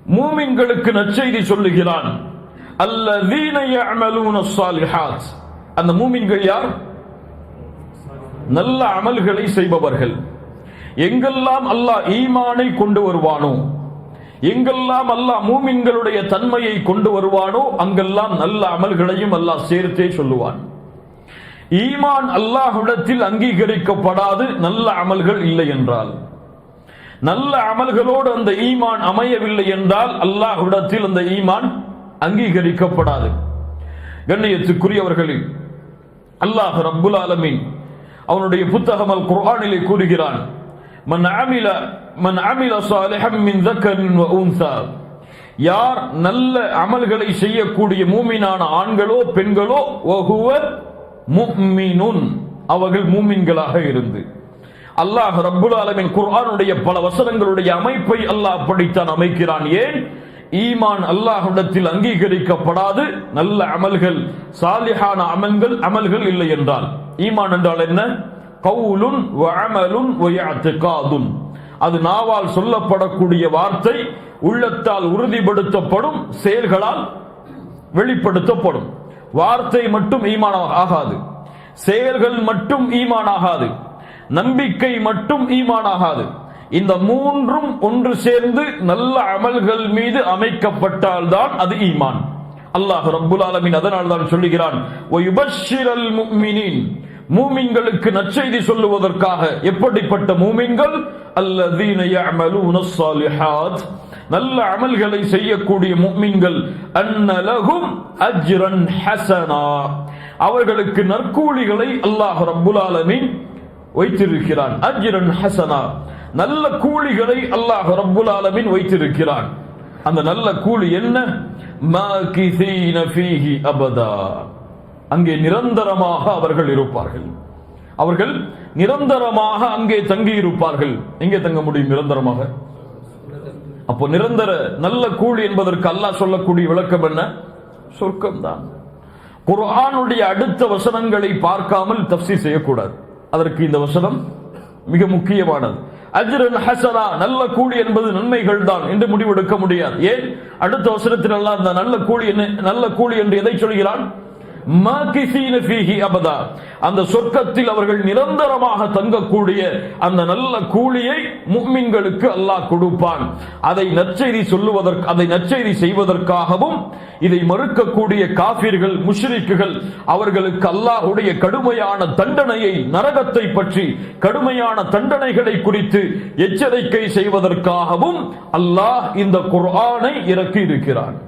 [SPEAKER 1] மூமின்களுக்கு நற்செய்தி சொல்லுகிறான். அல்லதீன யஅமலூன ஸாலிஹாத். அந்த மூமின்கள் யார்? நல்ல அமல்களை செய்பவர்கள். எங்கெல்லாம் அல்லாஹ் ஈமானை கொண்டு வருவானோ, எங்கெல்லாம் அல்லாஹ் மூமின்களுடைய தன்மையை கொண்டு வருவானோ அங்கெல்லாம் நல்ல அமல்களையும் அல்லாஹ் சேர்த்தே சொல்லுவான். ஈமான் அல்லாஹ்விடத்தில் அங்கீகரிக்கப்படாது நல்ல அமல்கள் இல்லை என்றால், நல்ல அமல்களோடு அந்த ஈமான் அமையவில்லை என்றால் அல்லாஹ்விடத்தில் அந்த ஈமான் அங்கீகரிக்கப்படாது. கண்ணியத்துக்குரியவர்களே, அல்லாஹ் ரப்புல் ஆலமீன் அவனுடைய புத்தகம் அல் குர்ஆனிலே கூறுகிறான், மன் அமில ஸாலிஹன் மின் ذكرٍ وأنثى. யார் நல்ல அமல்களை செய்யக்கூடிய மூமினான ஆண்களோ பெண்களோ, வஹுவ முஃமினுன், அவர்கள் மூமின்களாக இருந்து. அல்லாஹ் ரப்புல் ஆலமீன் குர்ஆனுடைய பல வசனங்களுடைய அமைப்பை அல்லாஹ் அப்படித்தான் அமைக்கிறான். ஏன்? ஈமான் அல்லாஹ்விடத்தில் அங்கீகரிக்கப்படாது நல்ல அமல்கள், சாலிஹான அமல்கள் இல்லை என்றால். ஈமான் என்றால் என்ன? கவுலுன் வ அமலுன் வ இஅ்திகாதுன். அது நாவால் சொல்லப்படக்கூடிய வார்த்தை, உள்ளத்தால் உறுதிப்படுத்தப்படும், செயல்களால் வெளிப்படுத்தப்படும். வார்த்தை மட்டும் ஈமான் ஆகாது, செயல்கள் மட்டும் ஈமான் ஆகாது, நம்பிக்கை மட்டும் ஈமான் ஆகாது. இந்த மூன்றும் ஒன்று சேர்ந்து நல்ல அமல்கள் மீது அமைக்கப்பட்டால் தான் அது ஈமான். அல்லாஹ் ரப்புல் ஆலமீன் அதனால் தான் சொல்லுகிறான், வயுபஷ்ஷிரல் முஃமினீன், மூமின்களுக்கு நற்செய்தி சொல்லுவதற்காக. எப்படிப்பட்ட மூமின்கள்? அல்லதீன யஅமலூன ஸாலிஹாத், நல்ல அமல்களை செய்யக்கூடிய முஃமின்கள். அன்ன லஹும் அஜ்ரன் ஹஸனா, அவர்களுக்கு நற்கூலிகளை அல்லாஹ் ரப்புல் ஆலமீன் வைத்திருக்கிறான். அஜ்ரன் ஹஸனா, நல்ல கூலிகளை அல்லாஹ் ரப்புல் ஆலமீன் வைத்திருக்கிறான். அந்த நல்ல கூலி என்ன? மாகிஸீன ஃபீஹி அபதா, அங்கே நிரந்தரமாக அவர்கள் இருப்பார்கள். அவர்கள் நிரந்தரமாக அங்கே தங்கி இருப்பார்கள். எங்கே தங்க முடியும் நிரந்தரமாக? அப்போ நிரந்தர நல்ல கூலி என்பதற்கு அல்லாஹ் சொல்லக்கூடிய விளக்கம் என்ன? சொர்க்கம்தான். குர்ஆனுடைய அடுத்த வசனங்களை பார்க்காமல் தஃப்சீர் செய்யக்கூடாது. அதற்கு இந்த வசனம் மிக முக்கியமானது. அஜ்ரன் ஹஸனா, நல்ல கூலி என்பது நன்மைகள் தான் என்று முடிவெடுக்க முடியாது. ஏன்? அடுத்த வசனத்தில் அல்லாஹ் அந்த நல்ல கூலி என்று எதை சொல்கிறான்? மாகிஸீன ஃபீஹி அபதா, அந்த சொர்க்கத்தில் அவர்கள் நிரந்தரமாக தங்கக்கூடிய அந்த நல்ல கூலியை முஃமின்களுக்கு அல்லாஹ் கொடுப்பான். அதை நற்செய்தி செய்வதற்காகவும் இதை மறுக்கக்கூடிய காஃபிர்கள், முஷ்ரிக்குகள், அவர்களுக்கு அல்லாஹ்வுடைய கடுமையான தண்டனையை, நரகத்தை பற்றி கடுமையான தண்டனைகளை குறித்து எச்சரிக்கை செய்வதற்காகவும் அல்லாஹ் இந்த குர்ஆனை இறக்கி இருக்கிறான்.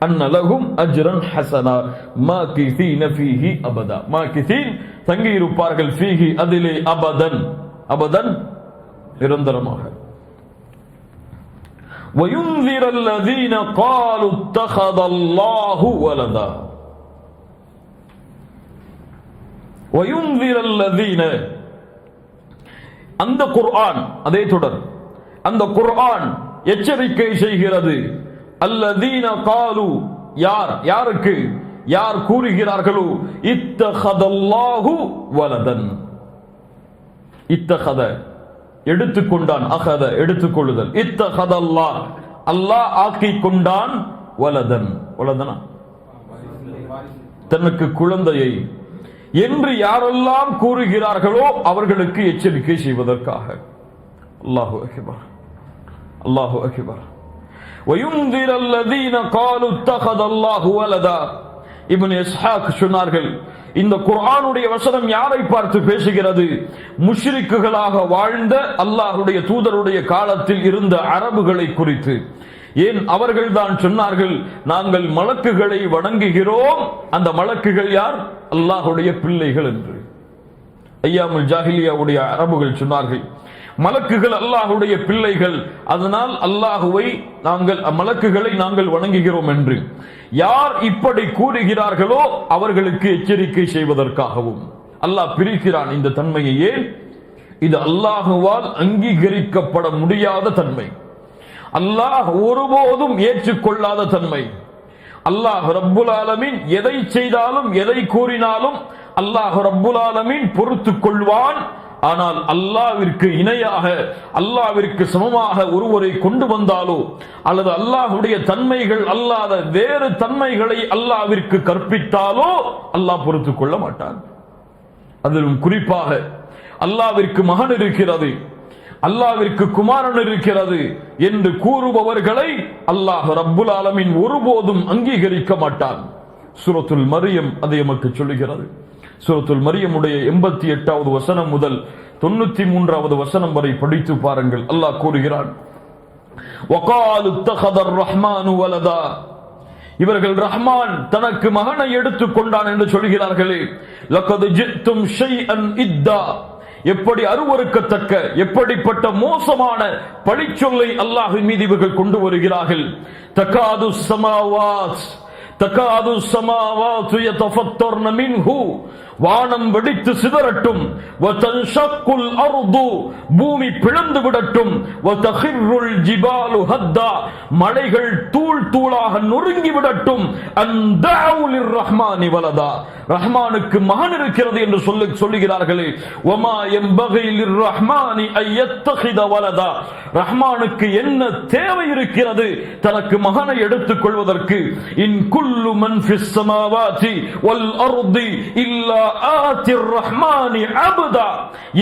[SPEAKER 1] அன்ன லஹும் அஜ்ரன் ஹஸனா மாகிஸீன ஃபீஹி அபதா, மாகிஸீன் தங்கி இருப்பார்கள், ஃபீஹி அதிலே, அபதன், அபதன் நிரந்தரமாக. வயுன்ஸிர அல்லதீன காலு இத்தஹதல்லாஹு வலதா, வயுன்ஸிர அல்லதீன, அந்த குர்ஆன், அதே தொடர், அந்த குர்ஆன் எச்சரிக்கை செய்கிறது. அல்லதீன காலு, யாருக்கு? யார் கூறுகிறார்களோ, இத்தஹதல்லாஹு வலதன், இத்தஹத எடுத்துக்கொண்டான், அஹத எடுத்துக்கொள்ளுதல், இத்தஹதல்லாஹ் அல்லாஹ் ஆக்கிக் கொண்டான், வலதன், வலதனா தனக்கு குழந்தையை என்று யாரெல்லாம் கூறுகிறார்களோ அவர்களுக்கு எச்சரிக்கை செய்வதற்காக. அல்லாஹு அக்பர், அல்லாஹு அக்பர். وَيُنذِرَ الَّذِينَ قَالُوا اتَّخَذَ اللَّهُ وَلَدًا. இப்னு இஸ்ஹாக் சொன்னார்கள், இந்த குர்ஆனுடைய வசனம் யாரை பார்த்து பேசுகிறது? முஷ்ரிக்குகளாக வாழ்ந்த அல்லாஹ்வுடைய தூதருடைய காலத்தில் இருந்த அரபுகளை குறித்து. ஏன்? அவர்கள் தான் சொன்னார்கள், நாங்கள் மலக்குகளை வணங்குகிறோம். அந்த மலக்குகள் யார்? அல்லாஹ்வுடைய பிள்ளைகள் என்று. ஐயாமுல் ஜாஹிலியாவுடைய அரபுகள் சொன்னார்கள், மலக்குகள் அல்லாஹ்வுடைய பிள்ளைகள், அதனால் மலக்குகளை நாங்கள் வணங்குகிறோம் என்று. யார் இப்படி கூறுகிறார்களோ அவர்களுக்கு எச்சரிக்கை செய்வதற்காகவும் அல்லாஹ் பிரிக்கிறான் இந்த தன்மையை. ஏன்? இது அல்லாஹுவால் அங்கீகரிக்கப்பட முடியாத தன்மை, அல்லாஹ் ஒருபோதும் ஏற்றுக்கொள்ளாத தன்மை. அல்லாஹ் ரப்புல் ஆலமீன் எதை செய்தாலும், எதை கூறினாலும் அல்லாஹ் ரப்புல் ஆலமீன் பொறுத்துக் கொள்வான். ஆனால் அல்லாஹ்விற்கு இணையாக அல்லாஹ்விற்கு சமமாக ஒருவரை கொண்டு வந்தாலோ அல்லது அல்லாஹ்வுடைய தன்மைகள் அல்லாத வேறு தன்மைகளை அல்லாஹ்விற்கு கற்பித்தாலோ அல்லாஹ் பொறுத்துக் கொள்ள மாட்டான். அதிலும் குறிப்பாக அல்லாஹ்விற்கு மகன் இருக்கிறது, அல்லாஹ்விற்கு குமாரன் இருக்கிறது என்று கூறுபவர்களை அல்லாஹ் ரப்புல் ஆலமீன் ஒருபோதும் அங்கீகரிக்க மாட்டான். சூரத்துல் மரியம் அதை நமக்கு சொல்லுகிறது. சூரத்துல் மரியமுடைய 88வது வசனம் முதல் 93வது வசனம் வரை படித்து பாருங்கள். அல்லாஹ் கூறுகிறான், வகாலு தகதர் ரஹ்மானு வலதா, இவர்கள் ரஹ்மான் தனக்கு மகனை எடுத்துக் கொண்டான் என்று சொல்கிறார்களே. லகத் ஜித்தும் ஷைஅன் இத்தா, எப்படி அருவருக்கத்தக்க எப்படிப்பட்ட மோசமான பழிச்சொல்லை அல்லாஹ்வின் மீது இவர்கள் கொண்டு வருகிறார்கள். தகாது ஸமாவாத் தகாது ஸமாவாத்து யதஃபத்தர்ன மின்ஹு, வானம் வெடித்து சிதறட்டும். வதன்ஷக்குல் அர்து, பூமி பிளந்து விடட்டும். வதகிர்ருல் ஜிபாலு ஹத்தா, மலைகள் தூள் தூளாக நொறுங்கி விடட்டும். அன்தஉ லிர்ரஹ்மானி வலதா, ரஹ்மானுக்கு மகன் இருக்கிறது என்று சொல்லுகிறார்களே. வமா யம்பகி லிர்ரஹ்மானி அய்யத்தகித வலதா, ரஹ்மானுக்கு என்ன தேவை இருக்கிறது தனக்கு மகனை எடுத்துக் கொள்வதற்கு? இன் குல்லு மன் ஃபிஸ் ஸமாவாதி வல் அர்தி இல்லா ஆத்திர் ரஹ்மானி அப்தா,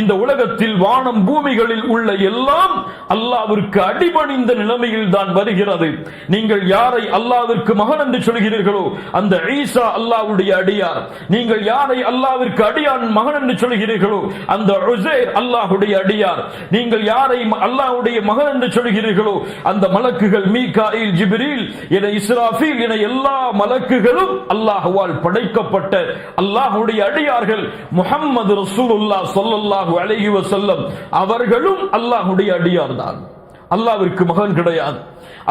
[SPEAKER 1] இந்த உலகத்தில் வானம் பூமிகளில் உள்ள எல்லாம் அல்லாஹ்விற்கு அடிபணிந்த நிலைமையில் தான் வருகிறது. நீங்கள் யாரை அல்லாஹ்விற்கு மகன் என்று சொல்கிறீர்களோ அந்த ஈசா அல்லாஹ்வுடைய அடியார். நீங்கள் யாரை அல்லாஹ்விற்கு அடியான் மகன் என்று சொல்கிறீர்களோ அந்த உஸைர் அல்லாஹ்வுடைய அடியார். நீங்கள் யாரை அல்லாஹ்வுடைய மகன் என்று சொல்கிறீர்களோ அந்த மலக்குகள் மீகாயில், ஜிப்ரீல் என இஸ்ராஃபீல் என எல்லா மலக்குகளும் அல்லாஹ்வால் படைக்கப்பட்ட அல்லாஹ்வுடைய அடியார்கள். முஹம்மது ரசூலுல்லாஹ் ஸல்லல்லாஹு அலைஹி வஸல்லம் அவர்களும் அல்லாஹ்வுடைய அடியார் தான். அல்லாஹ்விற்கு மகன் கிடையாது,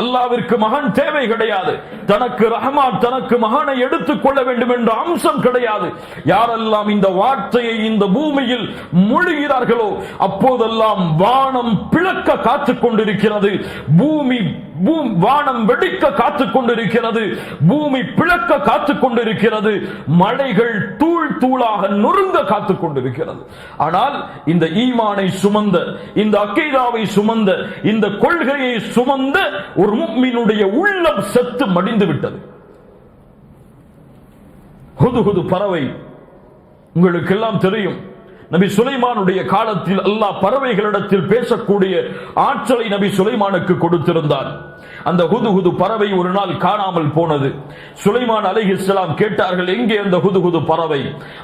[SPEAKER 1] அல்லாஹ்விற்கு மகன் தேவை கிடையாது. தனக்கு ரஹ்மான் தனக்கு மகனை எடுத்துக் கொள்ள வேண்டும் என்ற அம்சம் கிடையாது. யாரெல்லாம் இந்த வார்த்தையை இந்த பூமியில் மொழிகிறார்களோ அப்போதெல்லாம் வானம் பிளக்க காத்துக் கொண்டிருக்கிறது, வானம் வெடிக்க காத்துக் கொண்டிருக்கிறது, பூமி பிளக்க காத்துக் கொண்டிருக்கிறது, மலைகள் தூள் தூளாக நொறுங்க காத்துக் கொண்டிருக்கிறது. ஆனால் இந்த ஈமானை சுமந்த, இந்த அக்கீதாவை சுமந்த, இந்த கொள்கையை சுமந்த ஒரு முஃமினுடைய உள்ளம் செத்து மடிந்து விட்டது. ஹுதுஹுது பறவை உங்களுக்கு எல்லாம் தெரியும். நபி சுலைமானுடைய காலத்தில் அல்லாஹ் பறவைகளிடத்தில் பேசக்கூடிய ஆற்றலை நபி சுலைமானுக்கு கொடுத்திருந்தார். அந்த ஹுதுஹுது பறவை ஒரு நாள் காணாமல் போனது. சுலைமான் அலைஹிஸ்ஸலாம் கேட்டார்கள், எங்கே அந்த ஹுதுஹுது பறவை?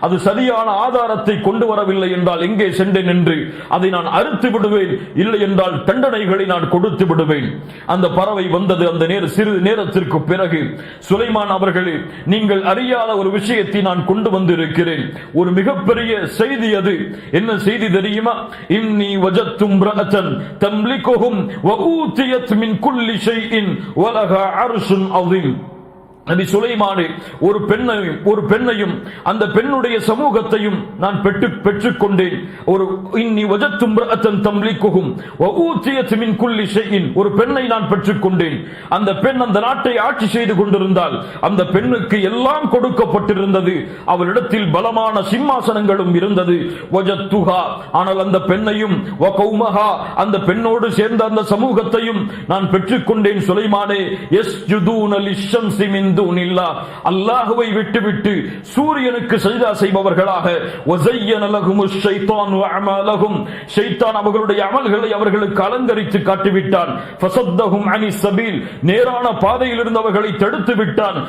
[SPEAKER 1] அது சரியான ஆதாரத்தை கொண்டு வரவில்லை என்றால் எங்கே சென்று நின்று அதை நான் அறுத்து விடுவேன், இல்லை என்றால் தண்டனைகளை நான் கொடுத்து விடுவேன். அந்த பறவை வந்தது. அந்த சிறிது நேரத்திற்கு பிறகு சுலைமான் அவர்களே, நீங்கள் அறியாத ஒரு விஷயத்தை நான் கொண்டு வந்திருக்கிறேன், ஒரு மிகப்பெரிய செய்தி. அது என்ன செய்தி தெரியுமா? இன்னி வஜத்து இம்ரஅத்தன் தம்லிகுஹும் வ ஊதியத் மின் குல்லி ஷைஇன் வ லஹா அர்ஷுன் அதீம். நபி சுலைமானே, ஒரு பெண்ணையும் அந்த பெண்ணுடைய சமூகத்தையும் நான் பெற்றுக்கொண்டேன். ஒரு பெண்ணை நான் பெற்றுக்கொண்டேன். அந்த பெண் அந்த நாட்டை ஆட்சி செய்து கொண்டிருந்தால் அந்த பெண்ணுக்கு எல்லாம் கொடுக்கப்பட்டிருந்தது. அவளிடத்தில் பலமான சிம்மாசனங்களும் இருந்தது. ஆனால் அந்த பெண்ணையும் அந்த பெண்ணோடு சேர்ந்த அந்த சமூகத்தையும் நான் பெற்றுக்கொண்டேன். சுலைமானே, அல்லாஹ்வை விட்டுவிட்டு சூரியனுக்கு சஜ்தா செய்பவர்களாக, ஷைத்தான் அவர்களுடைய அமல்களை அவர்களுக்கு அலங்கரித்து காட்டிவிட்டான். நேரான பாதையில் இருந்தவர்களை தடுத்து விட்டான்.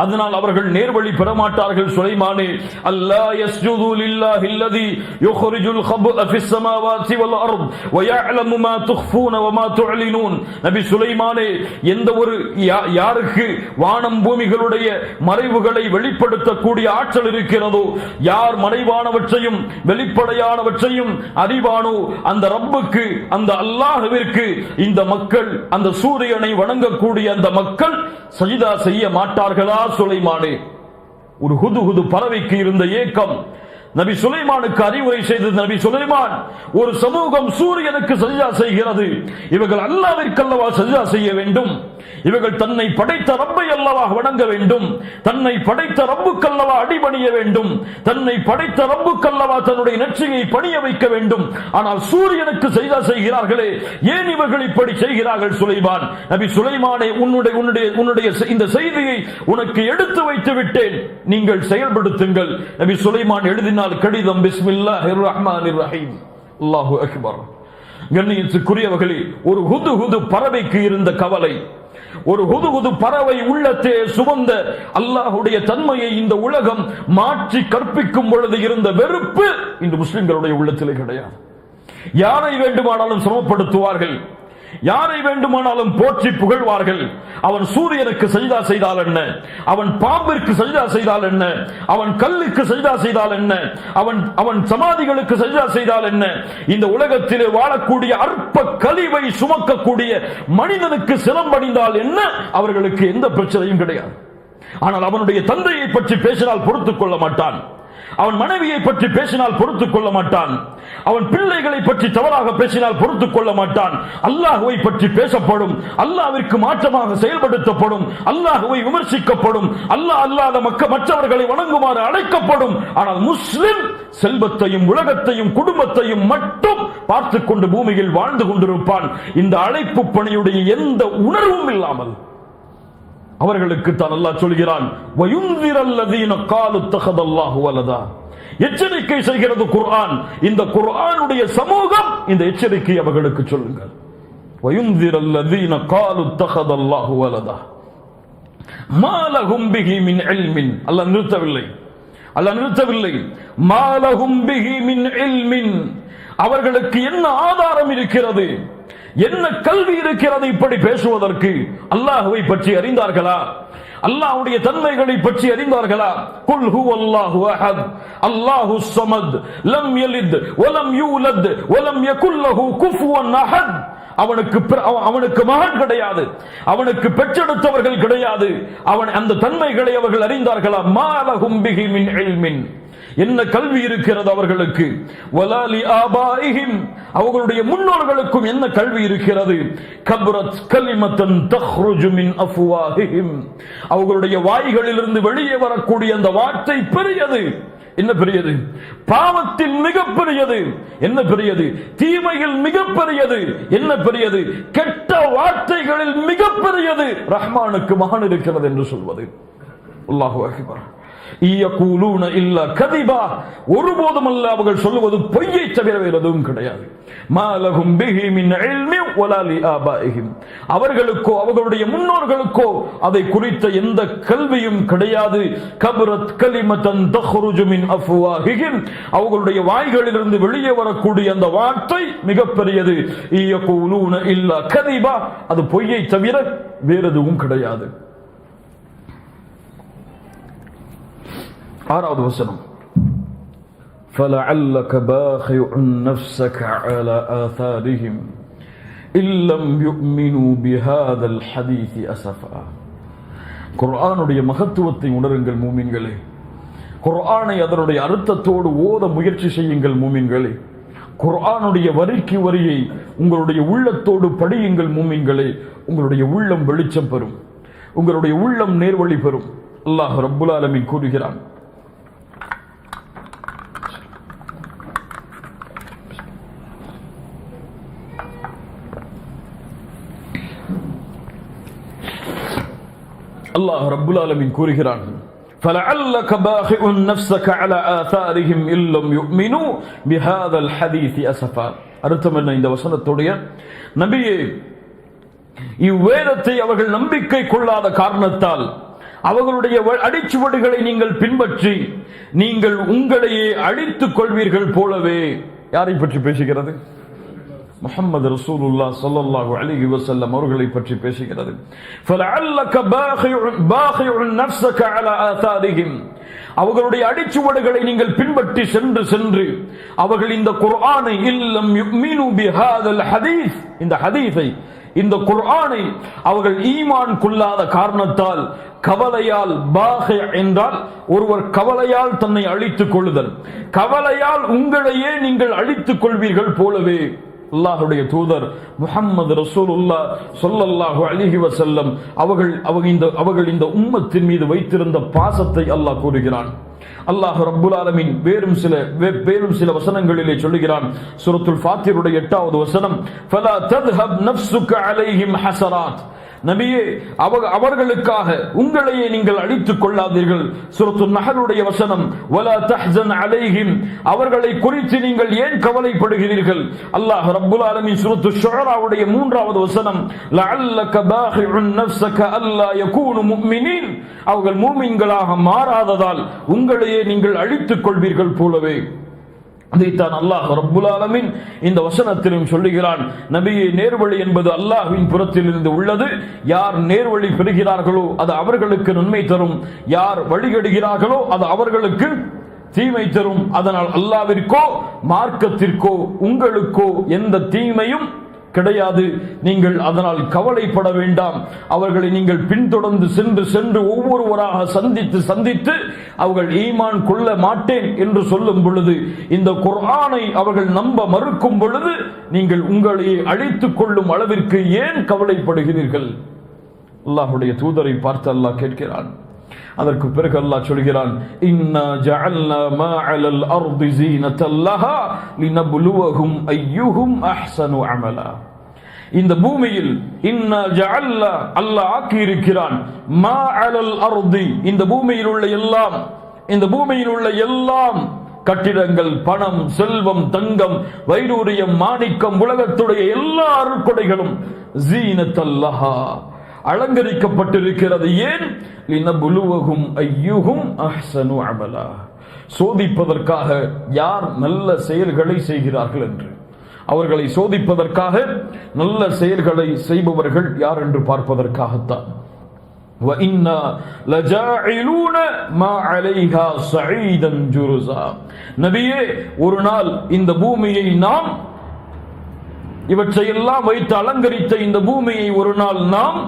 [SPEAKER 1] அதனால் அவர்கள் நேர்வழி பெறமாட்டார்கள். சுலைமானே, அல்லாஹ் யஸ்ஜுது லில்லாஹி அல்லதி யுக்ரிஜுல் கப்அ ஃபிஸ் ஸமாவாதி வல் அர்த் வ யஅலமு மா துக்ஃபூன வ மா துஅலினூன். நபி சுலைமானே, எந்த ஒரு யாருக்கு வானம் பூமிகளுடைய மறைவுகளை வெளிப்படுத்தக்கூடிய ஆற்றல் இருக்கிறதோ, யார் மறைவானவற்றையும் வெளிப்படையானவற்றையும் அறிவானோ, அந்த ரப்புக்கு, அந்த அல்லாஹ்விற்கு இந்த மக்கள், அந்த சூரியனை வணங்கக்கூடிய அந்த மக்கள் சஜிதா செய்ய மாட்டார்களா? சுலைமானே, ஒரு ஹுதுஹுது பறவைக்கு இருந்த ஏக்கம் நபி சுலைமானுக்கு அறிவுரை செய்தது. நபி சுலைமான், ஒரு சமூகம் சூரியனுக்கு சஜ்தா செய்கிறது, இவர்கள் அல்லாஹ்விற்கு அல்லவா சஜ்தா செய்ய வேண்டும்? இவர்கள் தன்னை படைத்த ரப்பை அல்லவா வணங்க வேண்டும், தன்னை படைத்த ரப்புக்கல்லவா அடிபணிய வேண்டும், தன்னை படைத்த ரப்புக்கல்லவா தன்னுடைய நெற்றியை பணிய வைக்க வேண்டும். ஆனால் சூரியனுக்கு செய்தா செய்கிறார்களே, ஏன் இவர்கள் இப்படி செய்கிறார்கள்? சுலைமான் நபி சுலைமானே, உன்னுடைய இந்த செய்தியை உனக்கு எடுத்து வைத்து விட்டேன், நீங்கள் செயல்படுத்துங்கள். நபி சுலைமான் எழுதினால் கடிதம், பிஸ்மில்லாஹிர் ரஹ்மானிர் ரஹீம். அல்லாஹு அக்பர். கண்ணியத்துக்குரியவர்களே, ஒரு ஹுது பறவைக்கு இருந்த கவலை, ஒரு ஹுது பறவை உள்ளத்தே சுமந்த அல்லாஹுடைய தன்மையை இந்த உலகம் மாற்றி கற்பிக்கும் பொழுது இருந்த வெறுப்பு இந்த முஸ்லிம்களுடைய உள்ளத்திலே கிடையாது. யாரை வேண்டுமானாலும் சிரமப்படுத்துவார்கள், யாரை வேண்டுமானாலும் போற்றி புகழ்வார்கள். அவன் சூரியனுக்கு சஜ்தா செய்தால் என்ன, அவன் பாம்பிற்கு சஜ்தா செய்தால் என்ன, அவன் கல்லுக்கு சஜ்தா செய்தால் என்ன, அவன் சமாதிகளுக்கு சஜ்தா செய்தால் என்ன, இந்த உலகத்திலே வாழக்கூடிய அற்ப கழிவை சுமக்கக்கூடிய மனிதனுக்கு சிரமப்படிந்தால் என்ன, அவர்களுக்கு எந்த பிரச்சனையும் கிடையாது. ஆனால் அவனுடைய தந்தையை பற்றி பேசினால் பொறுத்துக் கொள்ள மாட்டான், அவன் மனைவியை பற்றி பேசினால் பொறுத்துக் கொள்ள மாட்டான், அவன் பிள்ளைகளை பற்றி தவறாக பேசினால் பொறுத்துக் கொள்ள மாட்டான். அல்லாஹ்வை பற்றி பேசப்படும், அல்லாஹ்விற்கு மாற்றமாக செயல்படுத்தப்படும், அல்லாஹ்வை விமர்சிக்கப்படும், அல்லாஹ் அல்லாத மற்றவர்களை வணங்குமாறு அழைக்கப்படும். ஆனால் முஸ்லிம் செல்வத்தையும் உலகத்தையும் குடும்பத்தையும் மட்டும் பார்த்துக் கொண்டு பூமியில் வாழ்ந்து கொண்டிருப்பான். இந்த அழைப்பு பணியுடைய எந்த உணர்வும் இல்லாமல் அவர்களுக்கு தான் அல்லாஹ் சொல்கிறான், வயுந்திரல்லதீன காலு தகதல்லாஹு வலதா. எச்சரிக்கை செய்கிறது குர்ஆன். இந்த குர்ஆனுடைய சமூகம் இந்த எச்சரிக்கை அவர்களுக்கு சொல்லுங்கள். வயுந்திரல்லதீன காலு தகதல்லாஹு வலதா மாலஹும் பிஹி மின் இல்மின். அல்லாஹ் நிறுத்தவில்லை. மாலஹும் பிஹி மின் இல்மின். அவர்களுக்கு என்ன ஆதாரம் இருக்கிறது, என்ன கல்வி இருக்கிறது இப்படி பேசுவதற்கு? அல்லாஹ்வை பற்றி அறிந்தார்களா? அல்லாஹ்வுடைய தன்மைகளை பற்றி அறிந்தார்களா? குல் ஹுவல்லாஹு அஹத் அல்லாஹுஸ் ஸமத் லம் யலித் வலம் யூலத் வலம் யகுல் லஹு குஃபுவன் அஹத். அவனுக்கு மகன் கிடையாது, அவனுக்கு பெற்றெடுத்தவர்கள் கிடையாது. அந்த தன்மைகளை அவர்கள் அறிந்தார்களா? மாலஹும் பிஹி மின் இல்மின். என்ன கல்வி இருக்கிறது அவர்களுக்கு? வலாலி ஆபாயிஹிம். அவர்களுடைய முன்னோர்களுக்கும் என்ன கல்வி இருக்கிறது? கப்ரத் கலிமத்தன் தக்ருஜு மின் அஃப்வாஹிஹிம். அவர்களுடைய வாய்களிலிருந்து வெளியே வரக்கூடிய அந்த வார்த்தை பெரியது. என்ன பெரியது? பாவத்தில் மிக பெரியது. என்ன பெரியது? தீமையில் மிக பெரியது. என்ன பெரியது? கெட்ட வார்த்தைகளில் மிக பெரியது ரஹ்மானுக்கு மகன் இருக்கிறது என்று சொல்வது. அல்லாஹு அக்பர். ஒருபோதும் அல்ல அவர்கள் சொல்லுவது பொய்யை தவிர வேறு எதுவும் கிடையாது. அவர்களுக்கோ அவர்களுடைய முன்னோர்களுக்கோ அதை குறித்த எந்த கல்வியும் கிடையாது. கபரத் கலிமத்தன் தக்ருஜு மின் அஃப்வாஹிஹிம். அவர்களுடைய வாய்களிலிருந்து வெளியே வரக்கூடிய அந்த வார்த்தை மிகப்பெரியது. யகூலூன இல்லா கதிபா. அது பொய்யை தவிர வேறு எதுவும் கிடையாது. ஆறாவது வசனம், فَلَعَلَّكَ بَاخِعٌ نَفْسَكَ عَلَى آثَارِهِمْ إِن لَّمْ يُؤْمِنُوا بِهَذَا الْحَدِيثِ أَسَفًا. குர்ஆனுடைய மகத்துவத்தை உணருங்கள் மூமின்களே. குர்ஆனை அதனுடைய அர்த்தத்தோடு ஓத முயற்சி செய்யுங்கள் மூமின்களே. குர்ஆனுடைய வரிக்கு வரியை உங்களுடைய உள்ளத்தோடு படியுங்கள் மூமின்களே. உங்களுடைய உள்ளம் வெளிச்சம் பெறும், உங்களுடைய உள்ளம் நேர்வழி பெறும். அல்லாஹ் ரப்புல் ஆலமீன் கூறுகிறான், அல்லாஹ் ரப்புல் ஆலமீன் கூறுகிறான், فَلَعَلَّكَ بَاخِعٌ نَفْسَكَ عَلَى آثَارِهِمْ إِن لَّمْ يُؤْمِنُوا بِهَذَا الْحَدِيثِ أَسَفًا. அர்த்தம் என்ன இந்த வசனத்துடைய? நபியே, இவ்வேதத்தை அவர்கள் நம்பிக்கை கொள்ளாத காரணத்தால் அவர்களுடைய அடிச்சுவடுகளை நீங்கள் பின்பற்றி நீங்கள் உங்களையே அழித்துக் கொள்வீர்கள் போலவே. யாரை பற்றி பேசுகிறது? முஹம்மது ரசூலுல்லாஹ் ஸல்லல்லாஹு அலைஹி வஸல்லம் அவர்களை பற்றி பேசுகிறது. فَلَعَلَّكَ بَاخِعٌ نَفْسَكَ عَلَى آثَارِهِمْ. அவர்களுடைய அடிச்சுவடுகளை நீங்கள் பின்பற்றி சென்று அவர்கள் இந்த குர்ஆனை இல்லம் யுமினு பிஹாதல் ஹதீஸ், இந்த ஹதீஸை, இந்த குர்ஆனை அவர்கள் ஈமான் கொள்ளாத காரணத்தால், கவலையால், பாஹி என்றால் ஒருவர் கவலையால் தன்னை அழித்துக் கொள்ளுதல், கவலையால் உங்களையே நீங்கள் அழித்துக் கொள்வீர்கள் போலவே. அல்லாஹ்வுடைய தூதர் முஹம்மது ரசூலுல்லாஹ் ஸல்லல்லாஹு அலைஹி வஸல்லம் அவர்கள் இந்த உம்மத்தின் மீது வைத்திருந்த பாசத்தை அல்லாஹ் கூறுகிறான். அல்லாஹ் ரப்புல் ஆலமீன் வேறும் சில வசனங்களிலே சொல்லுகிறான். சூரத்துல் ஃபாத்திருடைய 8வது வசனம், ஃபலா தத்ஹப் நஃப்ஸுக அலைஹிம் ஹஸராத். நபியே, அவர்களுக்காக உங்களையே நீங்கள் அழித்துக் கொள்ளாதீர்கள். சூரத்துன் நஹலுடைய வசனம், வலா தஹ்ஸன் அலைஹிம், அவர்களை குறித்து நீங்கள் ஏன் கவலைப்படுகிறீர்கள். அல்லாஹ் ரப்புல் ஆலமீன் சூரத்துஷ் ஷுஆராவுடைய 3வது வசனம், லஅல்லக பாஹிஉன் நஃப்ஸக அல்லா யகூனு முஃமினீன், அவர்கள் மூமின்களாக மாறாததால் உங்களையே நீங்கள் அழித்துக் கொள்வீர்கள் போலவே. அதைத்தான் அல்லாஹ் ரப்புல் ஆலமீன் இந்த வசனத்திலும் சொல்லுகிறான். நபியே, நேர்வழி என்பது அல்லாஹ்வின் புறத்திலிருந்து உள்ளது. யார் நேர்வழி பெறுகிறார்களோ அது அவர்களுக்கு நன்மை தரும், யார் வழிகெடுகிறார்களோ அது அவர்களுக்கு தீமை தரும். அதனால் அல்லாஹ்விற்கோ மார்க்கத்திற்கோ உங்களுக்கோ எந்த தீமையும் கிடையாது. நீங்கள் அதனால் கவலைப்பட வேண்டாம். அவர்களை நீங்கள் பின்தொடர்ந்து சென்று ஒவ்வொருவராக சந்தித்து அவர்கள் ஈமான் கொள்ள மாட்டேன் என்று சொல்லும் பொழுது, இந்த குர்ஆனை அவர்கள் நம்ப மறுக்கும் பொழுது நீங்கள் உங்களையே அழித்துக் கொள்ளும் அளவிற்கு ஏன் கவலைப்படுகிறீர்கள்? அல்லாஹ்வுடைய தூதரை பார்த்து அல்லாஹ் கேட்கிறான். அதற்கு பிறகு அல்லாஹ் சொல்கிறான், இன்னா ஜஅல்னா மா அலல் அர்தி ஸீனத்தல் லஹா லினப்லுவஹும் அய்யுஹும் அஹ்ஸனு அமலா. இந்த பூமியில் இன்னா ஜஅல்னா, அல்லாஹ் ஆக்கி இருக்கிறான், மா அலல் அர்தி, இந்த பூமியில் உள்ள எல்லாம் கட்டிடங்கள், பணம், செல்வம், தங்கம், வைடூரியம், மாணிக்கம், உலகத்துடைய எல்லா அருட்கொடைகளும் ஸீனத்தல் லஹா, அலங்கரிக்கப்பட்டிருக்கிறது. ஏன்? லினப்லுவஹும் அய்யுஹும் அஹ்ஸனு அமலா, சோதிப்பதற்காக யார் நல்ல செயல்களை செய்கிறார்கள் என்று. அவர்களை சோதிப்பதற்காக நல்ல செயல்களை செய்பவர்கள் யார் என்று பார்ப்பதற்காகத்தான். وَإِنَّا لَجَاعِلُونَ مَا عَلَيْهَا صَعِيدًا جُرُزًا. நபியே, ஒரு நாள் இந்த பூமியை நாம் இவற்றையெல்லாம் வைத்து அலங்கரித்த இந்த பூமியை ஒரு நாள் நாம்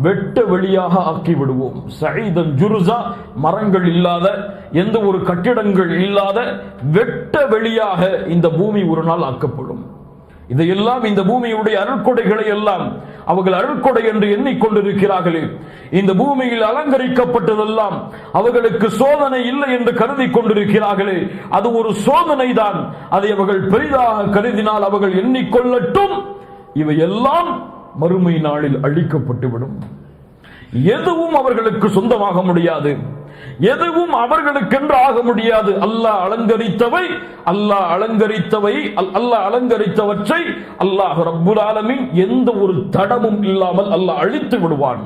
[SPEAKER 1] வெட்ட வெளியாக ஆக்கி விடுவோம். சஈதன் ஜுருஸா, மரங்கள் இல்லாத, எந்த ஒரு கட்டிடங்கள் இல்லாத வெட்ட வெளியாக இந்த பூமி ஒரு நாள் ஆக்கப்படும். இதையெல்லாம், இந்த பூமியுடைய அருட்கொடைகளை எல்லாம் அவர்கள் அருட்கொடை என்று எண்ணிக்கொண்டிருக்கிறார்களே, இந்த பூமியில் அலங்கரிக்கப்பட்டதெல்லாம் அவர்களுக்கு சோதனை இல்லை என்று கருதி கொண்டிருக்கிறார்களே, அது ஒரு சோதனை தான். அதை அவர்கள் பெரிதாக கருதினால் அவர்கள் எண்ணிக்கொள்ளட்டும், இவையெல்லாம் மறுமை நாளில் அழிக்கப்பட்டுவிடும். எதுவும் அவர்களுக்கு சொந்தமாக முடியாது, எதுவும் அவர்களுக்கென்று ஆக முடியாது. அல்லாஹ் அலங்கரித்தவற்றை அல்லாஹ் ரப்புல் ஆலமீன் எந்த ஒரு தடமும் இல்லாமல் அல்லாஹ் அழித்து விடுவான்.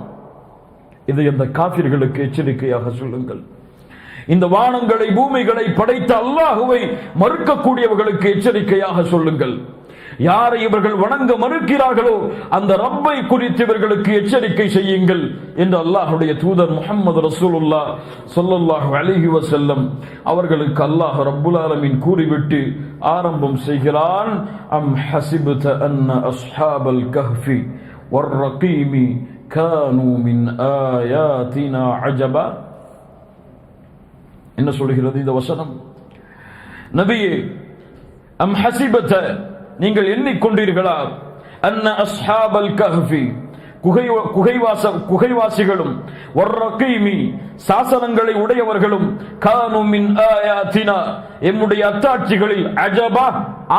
[SPEAKER 1] இதை அந்த காஃபிர்களுக்கு எச்சரிக்கையாக சொல்லுங்கள். இந்த வானங்களை பூமிகளை படைத்த அல்லாஹுவை மறுக்கக்கூடியவர்களுக்கு எச்சரிக்கையாக சொல்லுங்கள். யாரை இவர்கள் வணங்க மறுக்கிறார்களோ அந்த ரப்பை குறித்து இவர்களுக்கு எச்சரிக்கை செய்யுங்கள் என்று அல்லாஹ்வுடைய தூதர் முஹம்மது ரசூலுல்லாஹ் ஸல்லல்லாஹு அலைஹி வஸல்லம் அவர்களுக்கு அல்லாஹ் ரப்புல் ஆலமீன் கூறிவிட்டு ஆரம்பம் செய்கிறான். அம் ஹஸிப்த அன்ன அஸ்ஹாபல் கஹ்ஃபி வர்ரகீமி கானூ மின் ஆயாத்தினா அஜபா. என்ன சொல்கிறது இந்த வசனம்? நபியே, அம் ஹஸிப்த, நீங்கள் எண்ணிக்கொண்டீர்களா, அன்ன அஸ்ஹாபல் கஹ்ஃபி, குகைவாசிகளும், வர்ரகீமி, சாசனங்களை உடையவர்களும், கானூ மின் ஆயாத்தினா, எம்முடைய அத்தாட்சிகளில், அஜபா,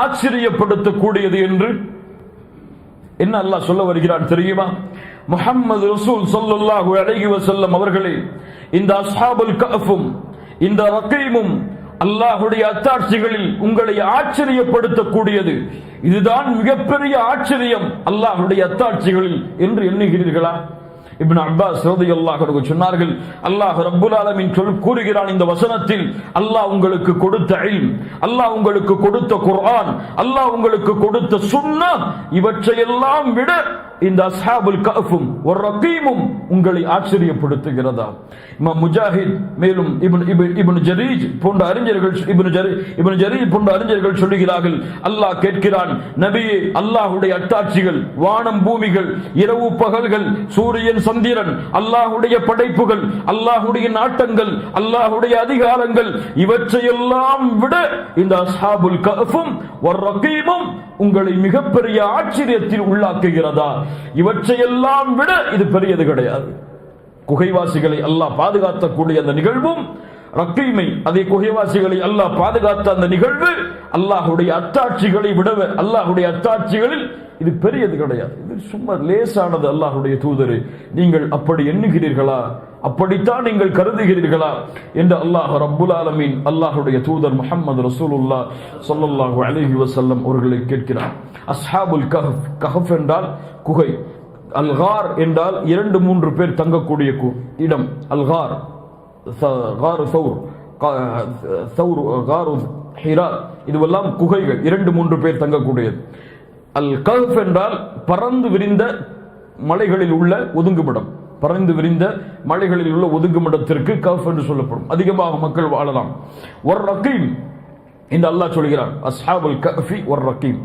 [SPEAKER 1] ஆச்சரியப்படுத்தக்கூடியது என்று என்ன அல்லாஹ் சொல்ல வருகிறான் தெரியுமா? முஹம்மது ரசூல் ஸல்லல்லாஹு அலைஹி வஸல்லம் அவர்களே, இந்த அஸ்ஹாபுல் கஹ்ஃபும் இந்த ரகீமும் அல்லாஹ்வுடைய அத்தாட்சிகளில் உங்களை ஆச்சரியப்படுத்தக்கூடியது. இதுதான் மிகப்பெரிய ஆச்சரியம் அல்லாஹ்வுடைய அத்தாட்சிகளில் என்று எண்ணுகிறீர்களா? இப்னு அப்பாஸ் ரலியல்லாஹு அன்ஹு சொன்னார்கள், அல்லாஹ் ரப்புல் ஆலமீன் கூறுகிறான் இந்த வசனத்தில், அல்லாஹ் உங்களுக்கு கொடுத்த இல்ம், அல்லாஹ் உங்களுக்கு கொடுத்த குர்ஆன், அல்லாஹ் உங்களுக்கு கொடுத்த சுன்னஹ், இவற்றையெல்லாம் விட இந்த அஸ்ஹாபுல் கஹ்ஃபும் வர்ரகீமும் உங்களை ஆச்சரியப்படுத்துகிறதா? இமாம் முஜாஹித் மேலும் இப்னு ஜரீர் போன்ற அறிஞர்கள் சொல்லுகிறார்கள், அல்லாஹ் கேட்கிறான், நபியே, அல்லாஹ்வுடைய அத்தாட்சிகள், வானம் பூமிகள், இரவு பகல்கள், சூரியன் சூரியன் சந்திரன், அல்லாஹ்வுடைய படைப்புகள், அல்லாஹ்வுடைய நாட்டங்கள், அல்லாஹ்வுடைய அதிகாரங்கள், இவற்றையெல்லாம் விட இந்த அஸ்ஹாபுல் கஹ்ஃபும் வர்ரகீமும் உங்களை மிகப்பெரிய ஆச்சரியத்தில் உள்ளாக்குகிறதா? இவற்றையெல்லாம் விட இது பெரியது கிடையாது. குகைவாசிகளை அல்லாஹ் பாதுகாக்கக்கூடிய அந்த நிகழ்வும், ரக்கீமை அதே குகைவாசிகளை அல்லாஹ் பாதுகாத்த அந்த நிகழ்வு அல்லாஹ்வுடைய அத்தாட்சிகளை விடவே, அல்லாஹ்வுடைய அத்தாட்சிகளில் இது பெரியது கிடையாது. இது சும்மா லேசானது. அல்லாஹ்வுடைய தூதரே, நீங்கள் அப்படி எண்ணுகிறீர்களா? அப்படித்தான் நீங்கள் கருதுகிறீர்களா என்று அல்லாஹ் ரப்புல் ஆலமீன் அல்லாஹ்வுடைய தூதர் முஹம்மது ரசூலுல்லாஹ் ஸல்லல்லாஹு அலைஹி வஸல்லம் அவர்களை கேட்கிறார். அஸ்ஹாபுல் கஹ்ஃப், கஹ்ஃப் என்றால் குகை, அல்கார் என்றால் 2-3 பேர் தங்கக்கூடிய இடம். அல்கார், காரு சௌர், காரு ஹிரா, இதுவெல்லாம் குகைகள், 2-3 பேர் தங்கக்கூடியது. அல் கஹ்ஃப் என்றால் பறந்து விரிந்த மலைகளில் உள்ள ஒதுங்குமிடம். பறந்து விரிந்த மலைகளில் உள்ள ஒதுங்குமிடத்திற்கு கஹ்ஃப் என்று சொல்லப்படும். அதிகமாக மக்கள் வாழலாம். ஒரு ரக்கீம் இந்த அல்லாஹ் சொல்கிறான், அஸ்ஹாபுல் கஹ்ஃபி ஒரு ரக்கீம்.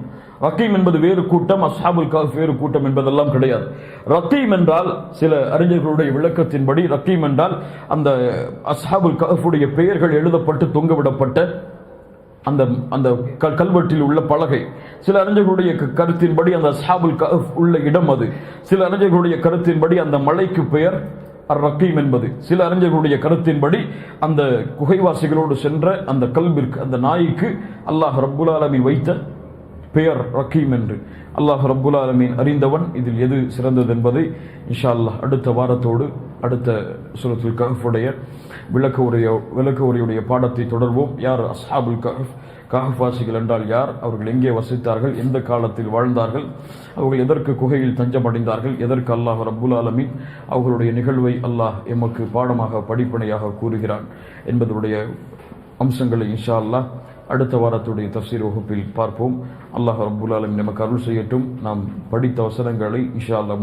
[SPEAKER 1] ரக்கீம் என்பது வேறு கூட்டம், அஸ்ஹாபுல் கஹ்ஃப் வேறு கூட்டம் என்பதெல்லாம் கிடையாது. ரக்கீம் என்றால் சில அறிஞர்களுடைய விளக்கத்தின்படி ரக்கீம் என்றால் அந்த அஸ்ஹாபுல் கஹ்ஃபுடைய பெயர்கள் எழுதப்பட்டு தொங்கவிடப்பட்ட அந்த அந்த கல்வெட்டில் உள்ள பலகை. சில அறிஞர்களுடைய கருத்தின்படி அந்த அஸ்ஹாபுல் கஹ்ஃப் உள்ள இடம் அது. சில அறிஞர்களுடைய கருத்தின்படி அந்த மலைக்கு பெயர் அர்-ரக்கீம் என்பது. சில அறிஞர்களுடைய கருத்தின்படி அந்த குகைவாசிகளோடு சென்ற அந்த கல்விற்கு, அந்த நாய்க்கு அல்லாஹ் ரப்புல் ஆலமீன் வைத்த பெயர் ரக்கீம் என்று. அல்லாஹ் ரப்புல் ஆலமீன் அறிந்தவன். இதில் எது சிறந்தது என்பதை இன்ஷா அல்லாஹ் அடுத்த வாரத்தோடு அடுத்த சூரத்துல் கஹ்ஃபுடைய விளக்க உரையுடைய பாடத்தை தொடர்வோம். யார் அஸ்ஹாபுல் கஹ்ஃப்? கஹ்ஃப்வாசிகள் என்றால் யார்? அவர்கள் எங்கே வசித்தார்கள்? எந்த காலத்தில் வாழ்ந்தார்கள்? அவர்கள் எதற்கு குகையில் தஞ்சமடைந்தார்கள்? எதற்கு அல்லாஹ் ரப்புல் ஆலமீன் அவர்களுடைய நிகழ்வை அல்லாஹ் எமக்கு பாடமாக படிப்பனையாக கூறுகிறான் என்பதனுடைய அம்சங்களை இன்ஷா அல்லாஹ் அடுத்த வாரத்துடைய தஃப்சீர் வகுப்பில் பார்ப்போம். அல்லாஹ் ரப்புல் ஆலமீன் நமக்கு அருள் செய்யட்டும். நாம் படித்த வசனங்களை இன்ஷா அல்லாஹ்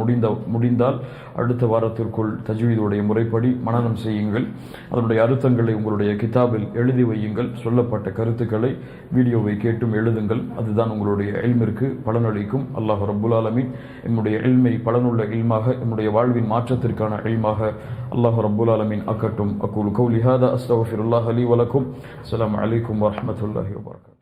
[SPEAKER 1] முடிந்தால் அடுத்த வாரத்திற்குள் தஜ்வீதுடைய முறைப்படி மனனம் செய்யுங்கள். அதனுடைய அர்த்தங்களை உங்களுடைய கிதாபில் எழுதி வையுங்கள். சொல்லப்பட்ட கருத்துக்களை வீடியோவை கேட்டும் எழுதுங்கள். அதுதான் உங்களுடைய இல்மிற்கு பலனளிக்கும். அல்லாஹ் ரப்புல் ஆலமீன் நம்முடைய இல்மை பலனுள்ள இல்மாக, நம்முடைய வாழ்வின் மாற்றத்திற்கான இல்மாக அல்லாஹ் ரப்புல் ஆலமீன் ஆக்கட்டும். அக்கூலு கௌலி ஹாதா அஸ்தக்ஃபிருல்லாஹ் லீ வ லக்கும். அஸ்ஸலாமு அலைக்கும் வரஹ்மத்துல்லாஹி வபரகாத்துஹு.